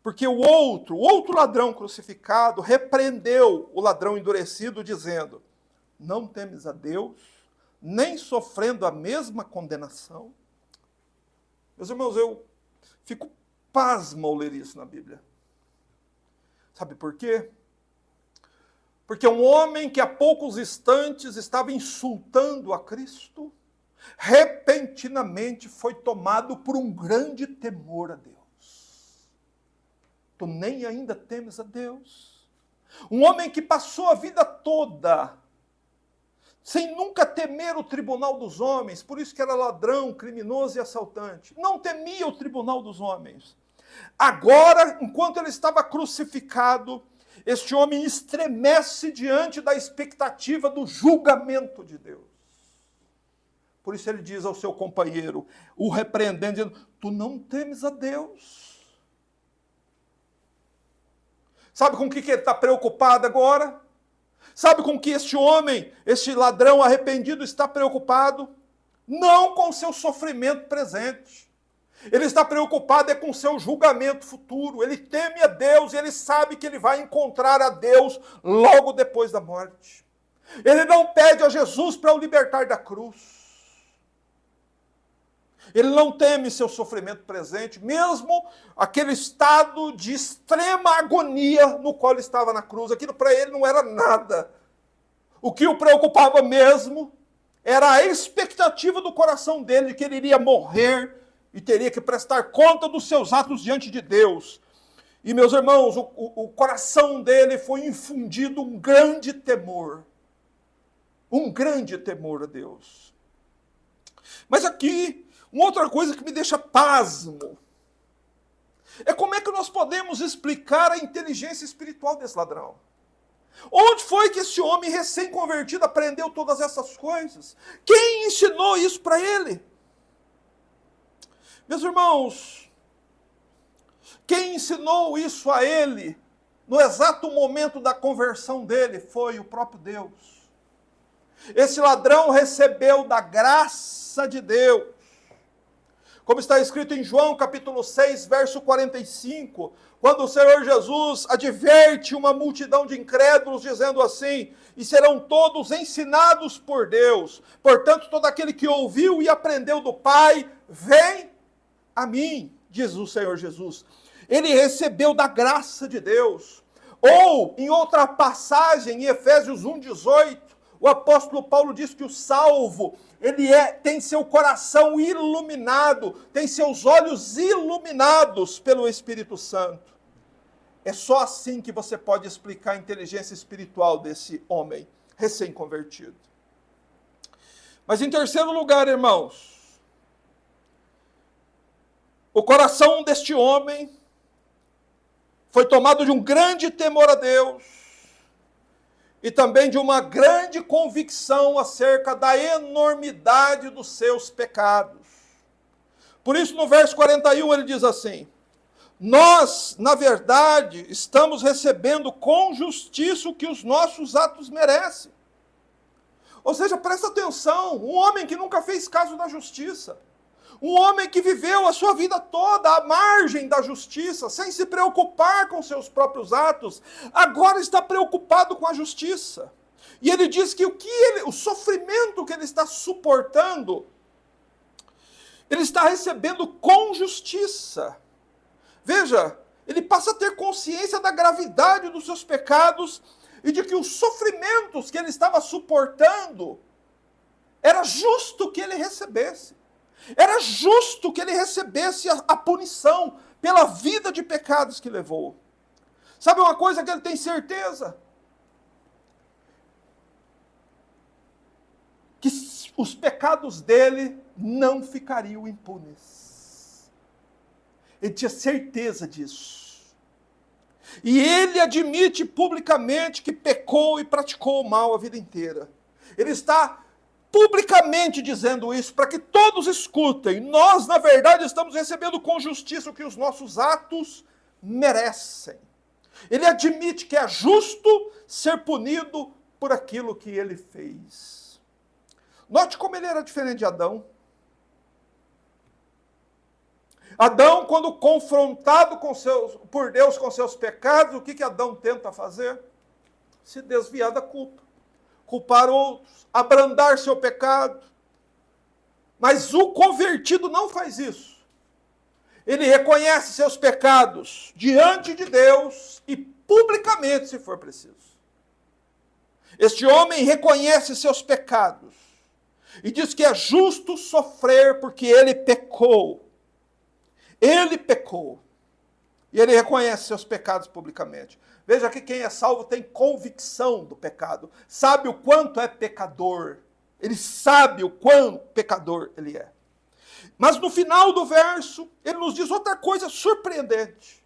Porque o outro ladrão crucificado repreendeu o ladrão endurecido, dizendo: não temes a Deus, nem sofrendo a mesma condenação. Meus irmãos, eu fico pasmo ao ler isso na Bíblia. Sabe por quê? Porque um homem que há poucos instantes estava insultando a Cristo, repentinamente foi tomado por um grande temor a Deus. Tu nem ainda temes a Deus? Um homem que passou a vida toda sem nunca temer o tribunal dos homens, por isso que era ladrão, criminoso e assaltante. Não temia o tribunal dos homens. Agora, enquanto ele estava crucificado, este homem estremece diante da expectativa do julgamento de Deus. Por isso ele diz ao seu companheiro, o repreendendo, dizendo, tu não temes a Deus. Sabe com o que ele está preocupado agora? Sabe com que este homem, este ladrão arrependido está preocupado? Não com o seu sofrimento presente. Ele está preocupado com o seu julgamento futuro. Ele teme a Deus e ele sabe que ele vai encontrar a Deus logo depois da morte. Ele não pede a Jesus para o libertar da cruz. Ele não teme seu sofrimento presente, mesmo aquele estado de extrema agonia no qual ele estava na cruz. Aquilo para ele não era nada. O que o preocupava mesmo era a expectativa do coração dele de que ele iria morrer e teria que prestar conta dos seus atos diante de Deus. E, meus irmãos, o coração dele foi infundido um grande temor a Deus. Mas aqui, uma outra coisa que me deixa pasmo é como é que nós podemos explicar a inteligência espiritual desse ladrão. Onde foi que esse homem recém-convertido aprendeu todas essas coisas? Quem ensinou isso para ele? Meus irmãos, quem ensinou isso a ele, no exato momento da conversão dele, foi o próprio Deus. Esse ladrão recebeu da graça de Deus. Como está escrito em João capítulo 6, verso 45, quando o Senhor Jesus adverte uma multidão de incrédulos, dizendo assim, e serão todos ensinados por Deus. Portanto, todo aquele que ouviu e aprendeu do Pai, vem a mim, diz o Senhor Jesus. Ele recebeu da graça de Deus. Ou, em outra passagem, em Efésios 1,18, o apóstolo Paulo diz que o salvo, ele tem seu coração iluminado, tem seus olhos iluminados pelo Espírito Santo. É só assim que você pode explicar a inteligência espiritual desse homem recém-convertido. Mas em terceiro lugar, irmãos, o coração deste homem foi tomado de um grande temor a Deus e também de uma grande convicção acerca da enormidade dos seus pecados. Por isso, no verso 41, ele diz assim, nós, na verdade, estamos recebendo com justiça o que os nossos atos merecem. Ou seja, presta atenção, um homem que nunca fez caso da justiça, um homem que viveu a sua vida toda à margem da justiça, sem se preocupar com seus próprios atos, agora está preocupado com a justiça. E ele diz que o sofrimento que ele está suportando, ele está recebendo com justiça. Veja, ele passa a ter consciência da gravidade dos seus pecados e de que os sofrimentos que ele estava suportando, era justo que ele recebesse. Era justo que ele recebesse a punição pela vida de pecados que levou. Sabe uma coisa que ele tem certeza? Que os pecados dele não ficariam impunes. Ele tinha certeza disso. E ele admite publicamente que pecou e praticou o mal a vida inteira. Ele está publicamente dizendo isso, para que todos escutem. Nós, na verdade, estamos recebendo com justiça o que os nossos atos merecem. Ele admite que é justo ser punido por aquilo que ele fez. Note como ele era diferente de Adão. Adão, quando confrontado por Deus com seus pecados, o que Adão tenta fazer? Se desviar da culpa. Culpar outros, abrandar seu pecado. Mas o convertido não faz isso. Ele reconhece seus pecados diante de Deus e publicamente, se for preciso. Este homem reconhece seus pecados e diz que é justo sofrer porque ele pecou. Ele pecou. E ele reconhece seus pecados publicamente. Veja que quem é salvo tem convicção do pecado. Sabe o quanto é pecador. Ele sabe o quão pecador ele é. Mas no final do verso, ele nos diz outra coisa surpreendente.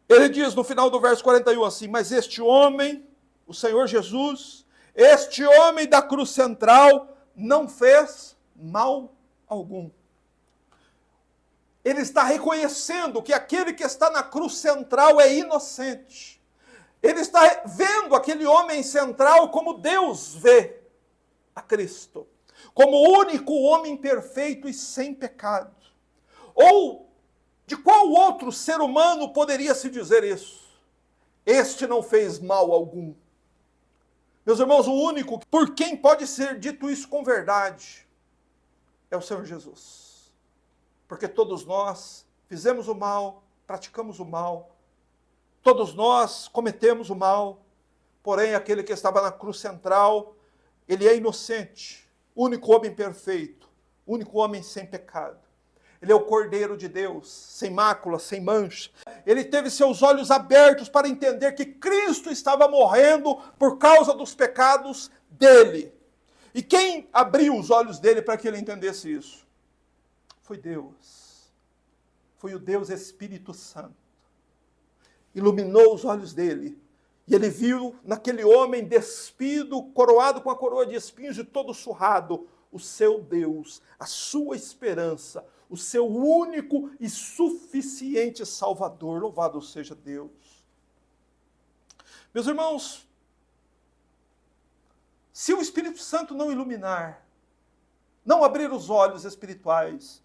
Ele diz no final do verso 41 assim: mas este homem, o Senhor Jesus, este homem da cruz central, não fez mal algum. Ele está reconhecendo que aquele que está na cruz central é inocente. Ele está vendo aquele homem central como Deus vê a Cristo, como o único homem perfeito e sem pecado. Ou de qual outro ser humano poderia se dizer isso? Este não fez mal algum. Meus irmãos, o único por quem pode ser dito isso com verdade é o Senhor Jesus. Porque todos nós fizemos o mal, praticamos o mal, todos nós cometemos o mal, porém aquele que estava na cruz central, ele é inocente, único homem perfeito, único homem sem pecado. Ele é o Cordeiro de Deus, sem mácula, sem mancha. Ele teve seus olhos abertos para entender que Cristo estava morrendo por causa dos pecados dele. E quem abriu os olhos dele para que ele entendesse isso? Foi Deus. Foi o Deus Espírito Santo. Iluminou os olhos dele. E ele viu naquele homem despido, coroado com a coroa de espinhos e todo surrado, o seu Deus, a sua esperança, o seu único e suficiente Salvador. Louvado seja Deus. Meus irmãos, se o Espírito Santo não iluminar, não abrir os olhos espirituais,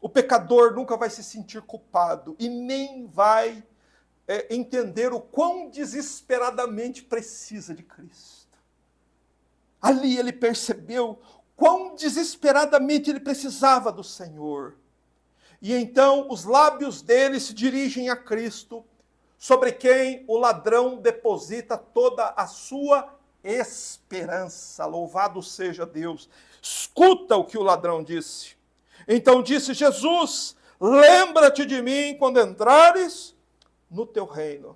o pecador nunca vai se sentir culpado e nem vai entender o quão desesperadamente precisa de Cristo. Ali ele percebeu quão desesperadamente ele precisava do Senhor. E então os lábios dele se dirigem a Cristo, sobre quem o ladrão deposita toda a sua esperança. Louvado seja Deus. Escuta o que o ladrão disse. Então disse Jesus: lembra-te de mim quando entrares no teu reino.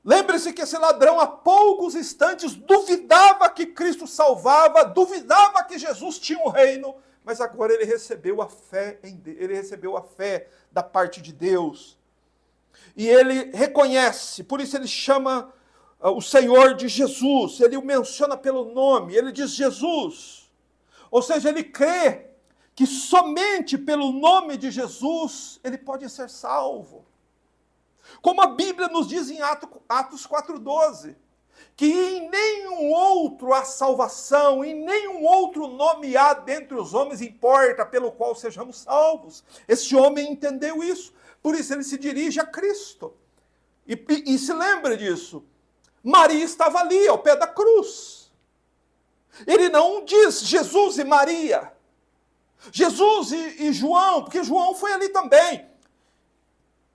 Lembre-se que esse ladrão há poucos instantes duvidava que Cristo salvava, duvidava que Jesus tinha um reino, mas agora ele recebeu a fé em Deus, ele recebeu a fé da parte de Deus. E ele reconhece, por isso ele chama o Senhor de Jesus, ele o menciona pelo nome, ele diz Jesus. Ou seja, ele crê que somente pelo nome de Jesus ele pode ser salvo. Como a Bíblia nos diz em Atos 4,12, que em nenhum outro há salvação, em nenhum outro nome há dentre os homens importa pelo qual sejamos salvos. Este homem entendeu isso, por isso ele se dirige a Cristo. E se lembre disso, Maria estava ali, ao pé da cruz. Ele não diz Jesus e Maria, Jesus e João, porque João foi ali também.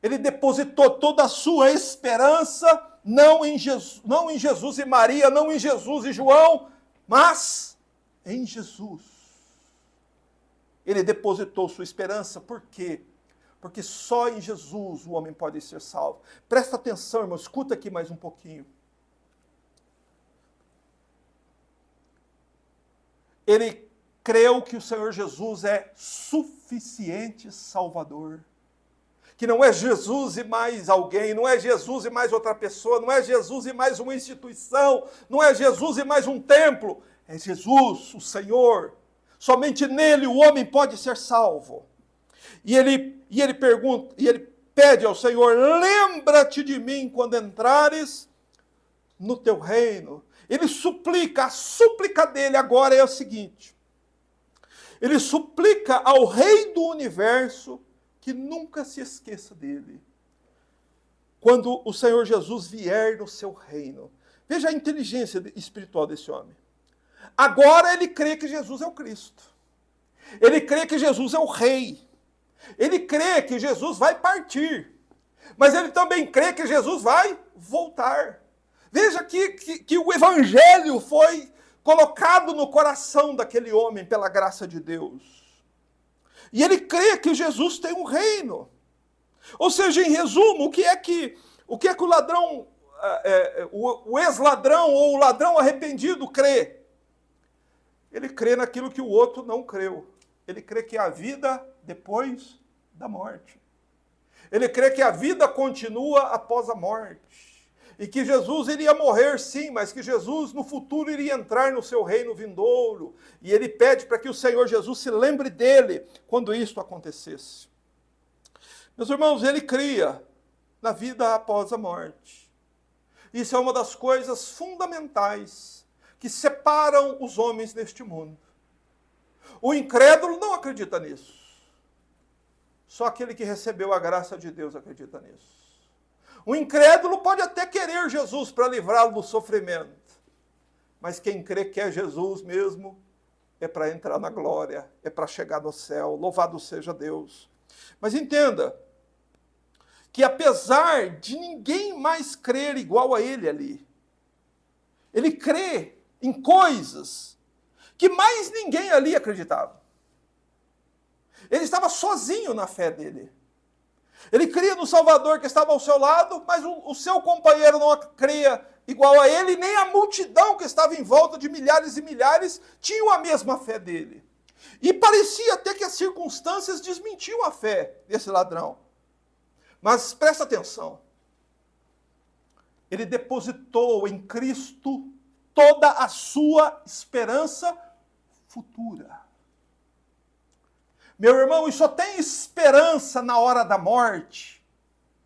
Ele depositou toda a sua esperança, não em Jesus e Maria, não em Jesus e João, mas em Jesus. Ele depositou sua esperança, por quê? Porque só em Jesus o homem pode ser salvo. Presta atenção, irmão, escuta aqui mais um pouquinho. Ele creu que o Senhor Jesus é suficiente Salvador. Que não é Jesus e mais alguém, não é Jesus e mais outra pessoa, não é Jesus e mais uma instituição, não é Jesus e mais um templo. É Jesus, o Senhor. Somente nele o homem pode ser salvo. E ele pergunta, e ele pede ao Senhor: lembra-te de mim quando entrares no teu reino. Ele suplica, a súplica dele agora é o seguinte: ele suplica ao Rei do Universo que nunca se esqueça dele. Quando o Senhor Jesus vier no seu reino. Veja a inteligência espiritual desse homem. Agora ele crê que Jesus é o Cristo. Ele crê que Jesus é o Rei. Ele crê que Jesus vai partir. Mas ele também crê que Jesus vai voltar. Veja que o Evangelho foi colocado no coração daquele homem pela graça de Deus. E ele crê que Jesus tem um reino. Ou seja, em resumo, o que é que o ladrão, o ex-ladrão ou o ladrão arrependido crê? Ele crê naquilo que o outro não creu. Ele crê que há vida depois da morte. Ele crê que a vida continua após a morte. E que Jesus iria morrer, sim, mas que Jesus no futuro iria entrar no seu reino vindouro. E ele pede para que o Senhor Jesus se lembre dele quando isso acontecesse. Meus irmãos, ele cria na vida após a morte. Isso é uma das coisas fundamentais que separam os homens neste mundo. O incrédulo não acredita nisso. Só aquele que recebeu a graça de Deus acredita nisso. O incrédulo pode até querer Jesus para livrá-lo do sofrimento. Mas quem crê que é Jesus mesmo, é para entrar na glória, é para chegar no céu. Louvado seja Deus. Mas entenda que apesar de ninguém mais crer igual a ele ali, ele crê em coisas que mais ninguém ali acreditava. Ele estava sozinho na fé dele. Ele cria no Salvador que estava ao seu lado, mas o seu companheiro não cria igual a ele, nem a multidão que estava em volta de milhares e milhares tinham a mesma fé dele. E parecia até que as circunstâncias desmentiam a fé desse ladrão. Mas presta atenção. Ele depositou em Cristo toda a sua esperança futura. Meu irmão, e só tem esperança na hora da morte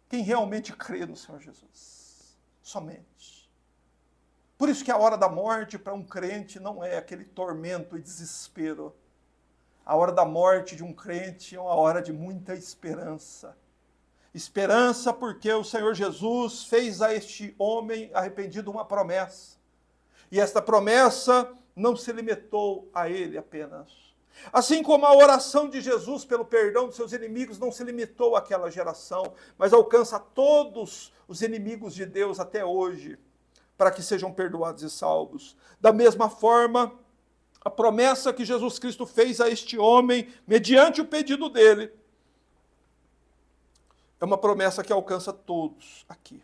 quem realmente crê no Senhor Jesus. Somente. Por isso que a hora da morte para um crente não é aquele tormento e desespero. A hora da morte de um crente é uma hora de muita esperança. Esperança porque o Senhor Jesus fez a este homem arrependido uma promessa. E esta promessa não se limitou a ele apenas. Assim como a oração de Jesus pelo perdão dos seus inimigos não se limitou àquela geração, mas alcança todos os inimigos de Deus até hoje, para que sejam perdoados e salvos. Da mesma forma, a promessa que Jesus Cristo fez a este homem, mediante o pedido dele, é uma promessa que alcança todos aqui.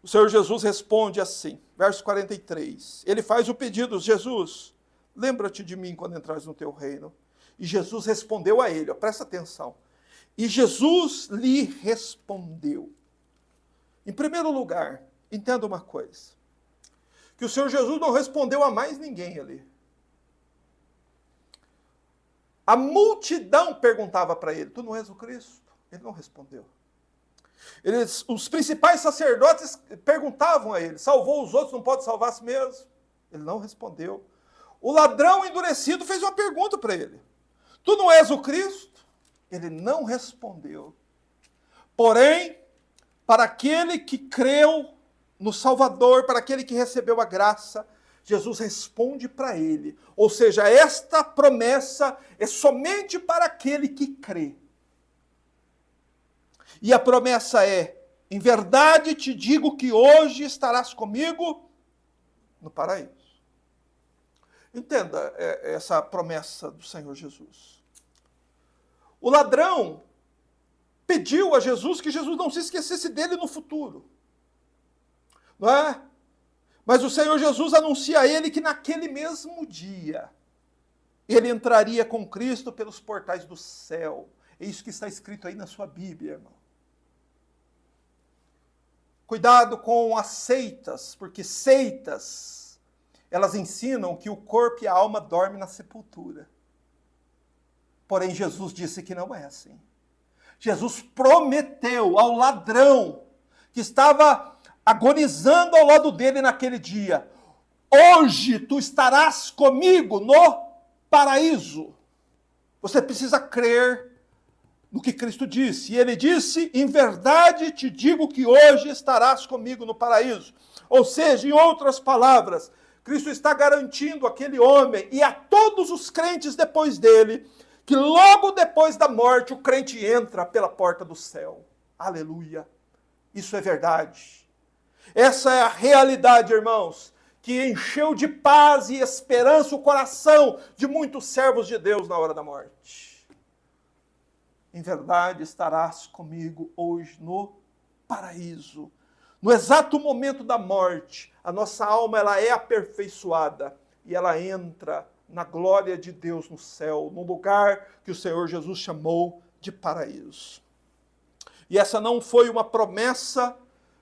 O Senhor Jesus responde assim, verso 43. Ele faz o pedido, Jesus, lembra-te de mim quando entrares no teu reino. E Jesus respondeu a ele, presta atenção. E Jesus lhe respondeu. Em primeiro lugar, entenda uma coisa. Que o Senhor Jesus não respondeu a mais ninguém ali. A multidão perguntava para ele, tu não és o Cristo? Ele não respondeu. Os principais sacerdotes perguntavam a ele, salvou os outros, não pode salvar a si mesmo? Ele não respondeu. O ladrão endurecido fez uma pergunta para ele. Tu não és o Cristo? Ele não respondeu. Porém, para aquele que creu no Salvador, para aquele que recebeu a graça, Jesus responde para ele. Ou seja, esta promessa é somente para aquele que crê. E a promessa é, em verdade te digo que hoje estarás comigo no paraíso. Entenda essa promessa do Senhor Jesus. O ladrão pediu a Jesus que Jesus não se esquecesse dele no futuro. Não é? Mas o Senhor Jesus anuncia a ele que naquele mesmo dia ele entraria com Cristo pelos portais do céu. É isso que está escrito aí na sua Bíblia, irmão. Cuidado com as seitas, porque seitas, elas ensinam que o corpo e a alma dormem na sepultura. Porém, Jesus disse que não é assim. Jesus prometeu ao ladrão que estava agonizando ao lado dele naquele dia, hoje tu estarás comigo no paraíso. Você precisa crer no que Cristo disse. E ele disse, em verdade te digo que hoje estarás comigo no paraíso. Ou seja, em outras palavras, Cristo está garantindo àquele homem e a todos os crentes depois dele, que logo depois da morte o crente entra pela porta do céu. Aleluia. Isso é verdade. Essa é a realidade, irmãos, que encheu de paz e esperança o coração de muitos servos de Deus na hora da morte. em verdade estarás comigo hoje no paraíso. No exato momento da morte, a nossa alma ela é aperfeiçoada e ela entra na glória de Deus no céu, no lugar que o Senhor Jesus chamou de paraíso. E essa não foi uma promessa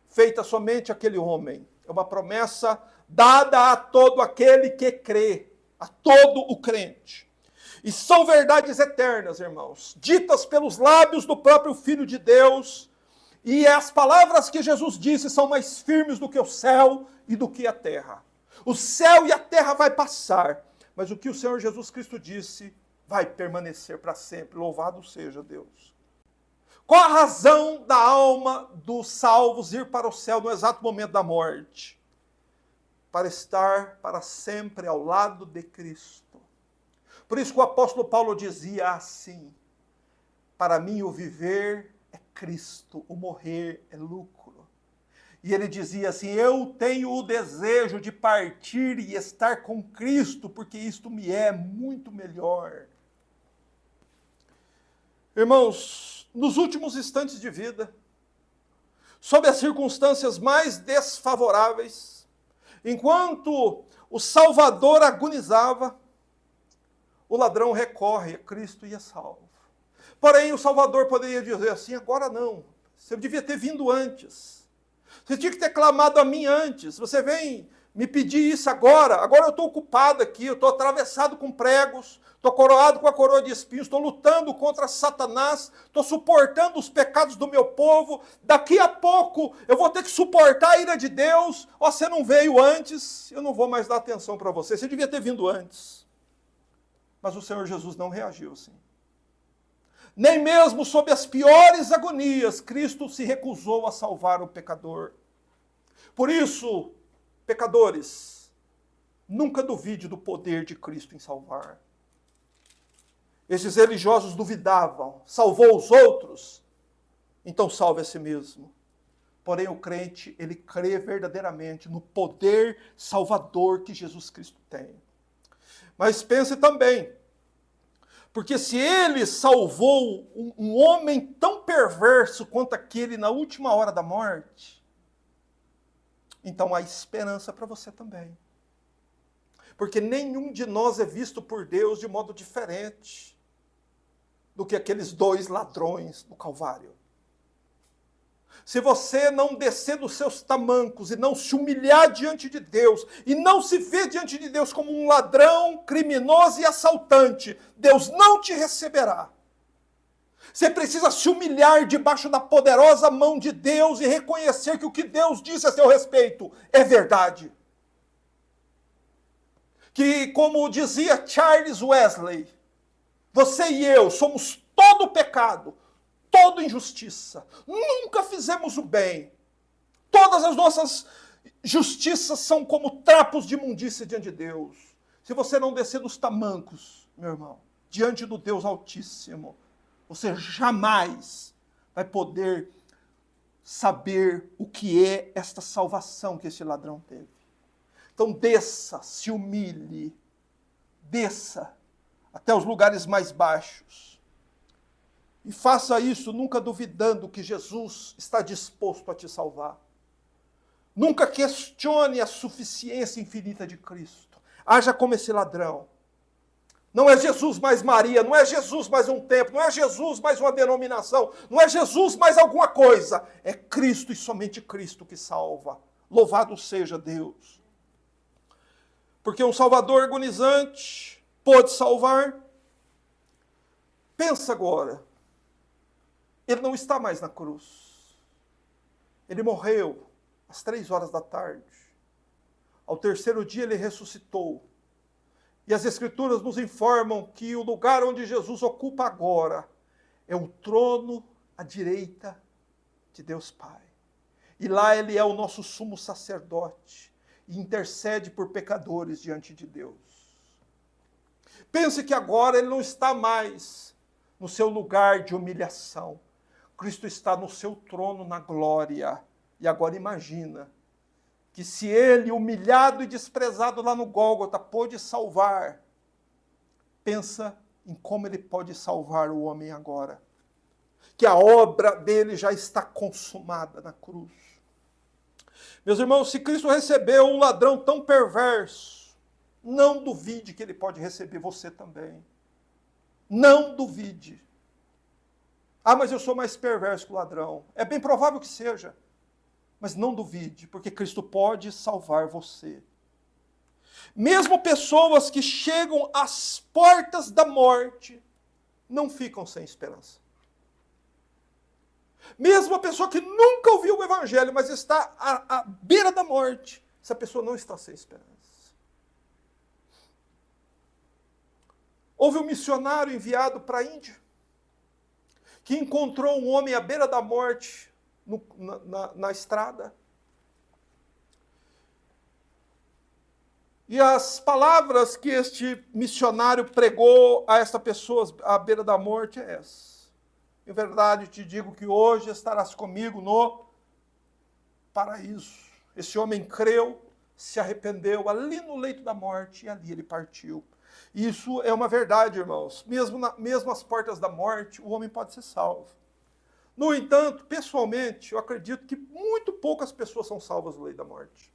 feita somente àquele homem, é uma promessa dada a todo aquele que crê, a todo o crente. E são verdades eternas, irmãos, ditas pelos lábios do próprio Filho de Deus, e as palavras que Jesus disse são mais firmes do que o céu e do que a terra. O céu e a terra vai passar, mas o que o Senhor Jesus Cristo disse vai permanecer para sempre. Louvado seja Deus. Qual a razão da alma dos salvos ir para o céu no exato momento da morte? Para estar para sempre ao lado de Cristo. Por isso que o apóstolo Paulo dizia assim: para mim o viver é Cristo, o morrer é lucro. E ele dizia assim: eu tenho o desejo de partir e estar com Cristo, porque isto me é muito melhor. Irmãos, nos últimos instantes de vida, sob as circunstâncias mais desfavoráveis, enquanto o Salvador agonizava, o ladrão recorre a Cristo e é salvo. Porém, o Salvador poderia dizer assim: agora não, você devia ter vindo antes. Você tinha que ter clamado a mim antes. Você vem me pedir isso agora. Agora eu estou ocupado aqui, eu estou atravessado com pregos, estou coroado com a coroa de espinhos, estou lutando contra Satanás, estou suportando os pecados do meu povo. Daqui a pouco eu vou ter que suportar a ira de Deus. Ó, você não veio antes, eu não vou mais dar atenção para você. Você devia ter vindo antes. Mas o Senhor Jesus não reagiu assim. Nem mesmo sob as piores agonias, Cristo se recusou a salvar o pecador. Por isso, pecadores, nunca duvide do poder de Cristo em salvar. Esses religiosos duvidavam: salvou os outros? Então salve a si mesmo. Porém, o crente, ele crê verdadeiramente no poder salvador que Jesus Cristo tem. Mas pense também, porque se ele salvou um homem tão perverso quanto aquele na última hora da morte, então há esperança para você também. Porque nenhum de nós é visto por Deus de modo diferente do que aqueles dois ladrões do Calvário. Se você não descer dos seus tamancos e não se humilhar diante de Deus, e não se ver diante de Deus como um ladrão, criminoso e assaltante, Deus não te receberá. Você precisa se humilhar debaixo da poderosa mão de Deus e reconhecer que o que Deus disse a seu respeito é verdade. Que, como dizia Charles Wesley, você e eu somos todo pecado, toda injustiça. Nunca fizemos o bem. Todas as nossas justiças são como trapos de imundícia diante de Deus. Se você não descer dos tamancos, meu irmão, diante do Deus Altíssimo, você jamais vai poder saber o que é esta salvação que esse ladrão teve. Então desça, se humilhe, desça até os lugares mais baixos. E faça isso nunca duvidando que Jesus está disposto a te salvar. Nunca questione a suficiência infinita de Cristo. Haja como esse ladrão. Não é Jesus mais Maria, não é Jesus mais um templo, não é Jesus mais uma denominação, não é Jesus mais alguma coisa. É Cristo e somente Cristo que salva. Louvado seja Deus. Porque um Salvador agonizante pôde salvar. Pensa agora. Ele não está mais na cruz. Ele morreu às 3 da tarde. Ao terceiro dia ele ressuscitou. E as Escrituras nos informam que o lugar onde Jesus ocupa agora é o trono à direita de Deus Pai. E lá ele é o nosso sumo sacerdote e intercede por pecadores diante de Deus. Pense que agora ele não está mais no seu lugar de humilhação. Cristo está no seu trono na glória. E agora imagina que se ele, humilhado e desprezado lá no Gólgota, pôde salvar, pensa em como ele pode salvar o homem agora. que a obra dele já está consumada na cruz. Meus irmãos, se Cristo recebeu um ladrão tão perverso, não duvide que ele pode receber você também. Não duvide. Ah, mas eu sou mais perverso que o ladrão. É bem provável que seja. Mas não duvide, porque Cristo pode salvar você. Mesmo pessoas que chegam às portas da morte, não ficam sem esperança. Mesmo a pessoa que nunca ouviu o Evangelho, mas está à beira da morte, essa pessoa não está sem esperança. Houve um missionário enviado para a Índia, que encontrou um homem à beira da morte na estrada. E as palavras que este missionário pregou a esta pessoa à beira da morte é essa. Em verdade te digo que hoje estarás comigo no paraíso. Esse homem creu, se arrependeu ali no leito da morte e ali ele partiu. Isso é uma verdade, irmãos. Mesmo às portas da morte, o homem pode ser salvo. No entanto, pessoalmente, eu acredito que muito poucas pessoas são salvas no leito da morte.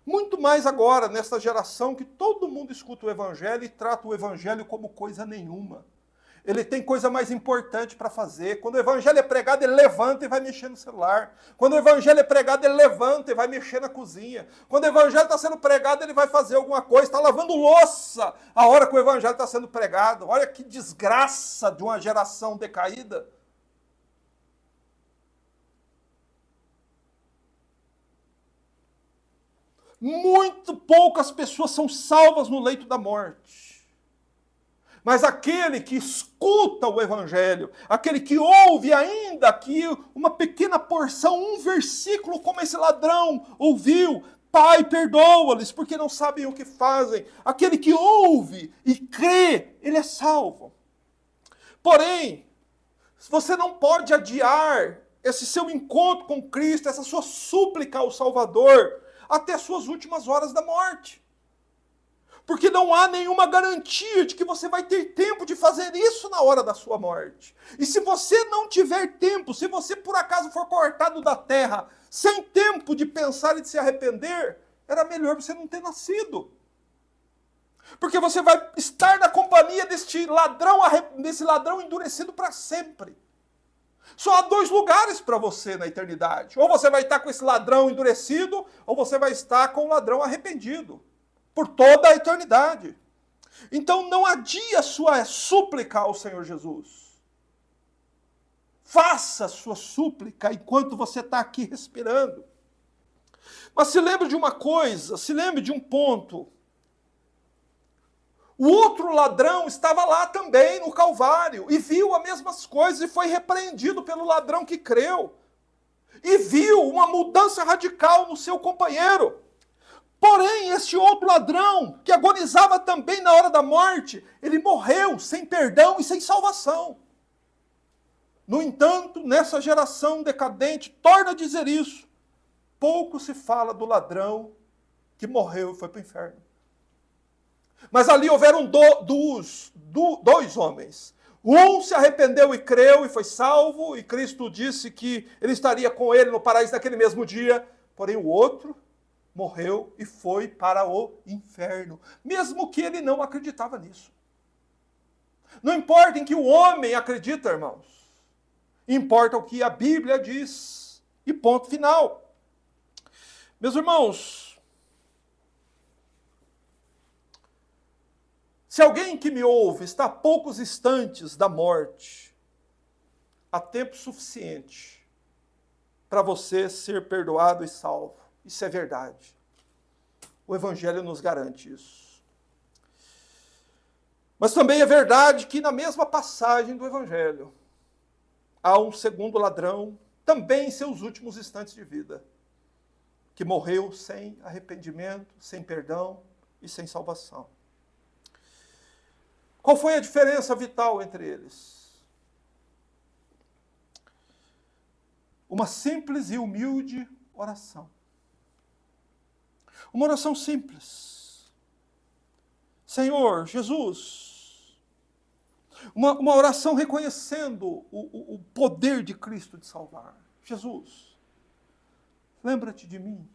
Muito mais agora, nesta geração que todo mundo escuta o Evangelho e trata o Evangelho como coisa nenhuma. Ele tem coisa mais importante para fazer. Quando o Evangelho é pregado, ele levanta e vai mexer no celular. Quando o Evangelho é pregado, ele levanta e vai mexer na cozinha. Quando o Evangelho está sendo pregado, ele vai fazer alguma coisa. Está lavando louça a hora que o Evangelho está sendo pregado. Olha que desgraça de uma geração decaída. Muito poucas pessoas são salvas no leito da morte. Mas aquele que escuta o Evangelho, aquele que ouve ainda aqui uma pequena porção, um versículo como esse ladrão ouviu, Pai, perdoa-lhes, porque não sabem o que fazem. Aquele que ouve e crê, ele é salvo. Porém, você não pode adiar esse seu encontro com Cristo, essa sua súplica ao Salvador, até as suas últimas horas da morte. Porque não há nenhuma garantia de que você vai ter tempo de fazer isso na hora da sua morte. E se você não tiver tempo, se você por acaso for cortado da terra, sem tempo de pensar e de se arrepender, era melhor você não ter nascido. Porque você vai estar na companhia desse ladrão endurecido para sempre. Só há 2 lugares para você na eternidade. Ou você vai estar com esse ladrão endurecido, ou você vai estar com o ladrão arrependido. Por toda a eternidade. Então não adie a sua súplica ao Senhor Jesus. Faça a sua súplica enquanto você está aqui respirando. Mas se lembre de uma coisa, se lembre de um ponto. O outro ladrão estava lá também no Calvário e viu as mesmas coisas e foi repreendido pelo ladrão que creu. E viu uma mudança radical no seu companheiro. Porém, este outro ladrão, que agonizava também na hora da morte, ele morreu sem perdão e sem salvação. No entanto, nessa geração decadente, torna a dizer isso, pouco se fala do ladrão que morreu e foi para o inferno. Mas ali houveram 2 homens. Um se arrependeu e creu e foi salvo, e Cristo disse que ele estaria com ele no paraíso naquele mesmo dia. Porém, o outro morreu e foi para o inferno, mesmo que ele não acreditava nisso. Não importa em que o homem acredita, irmãos. Importa o que a Bíblia diz. E ponto final. Meus irmãos, se alguém que me ouve está a poucos instantes da morte, há tempo suficiente para você ser perdoado e salvo. Isso é verdade. O Evangelho nos garante isso. Mas também é verdade que na mesma passagem do Evangelho, há um segundo ladrão, também em seus últimos instantes de vida, que morreu sem arrependimento, sem perdão e sem salvação. Qual foi a diferença vital entre eles? Uma simples e humilde oração. Uma oração simples. Senhor Jesus, Uma oração reconhecendo o poder de Cristo de salvar. Jesus, lembra-te de mim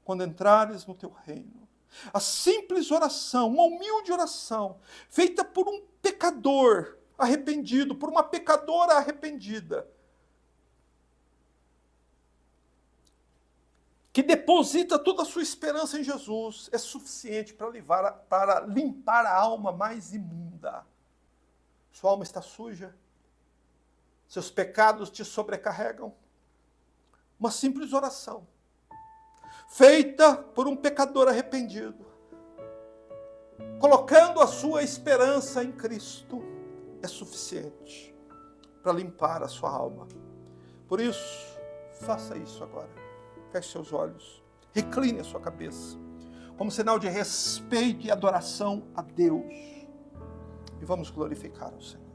quando entrares no teu reino. A simples oração, uma humilde oração, feita por um pecador arrependido, por uma pecadora arrependida, que deposita toda a sua esperança em Jesus, é suficiente para limpar a alma mais imunda. Sua alma está suja, seus pecados te sobrecarregam. Uma simples oração, feita por um pecador arrependido, colocando a sua esperança em Cristo, é suficiente para limpar a sua alma. Por isso, faça isso agora. Feche seus olhos, recline a sua cabeça, como sinal de respeito e adoração a Deus. E vamos glorificar o Senhor.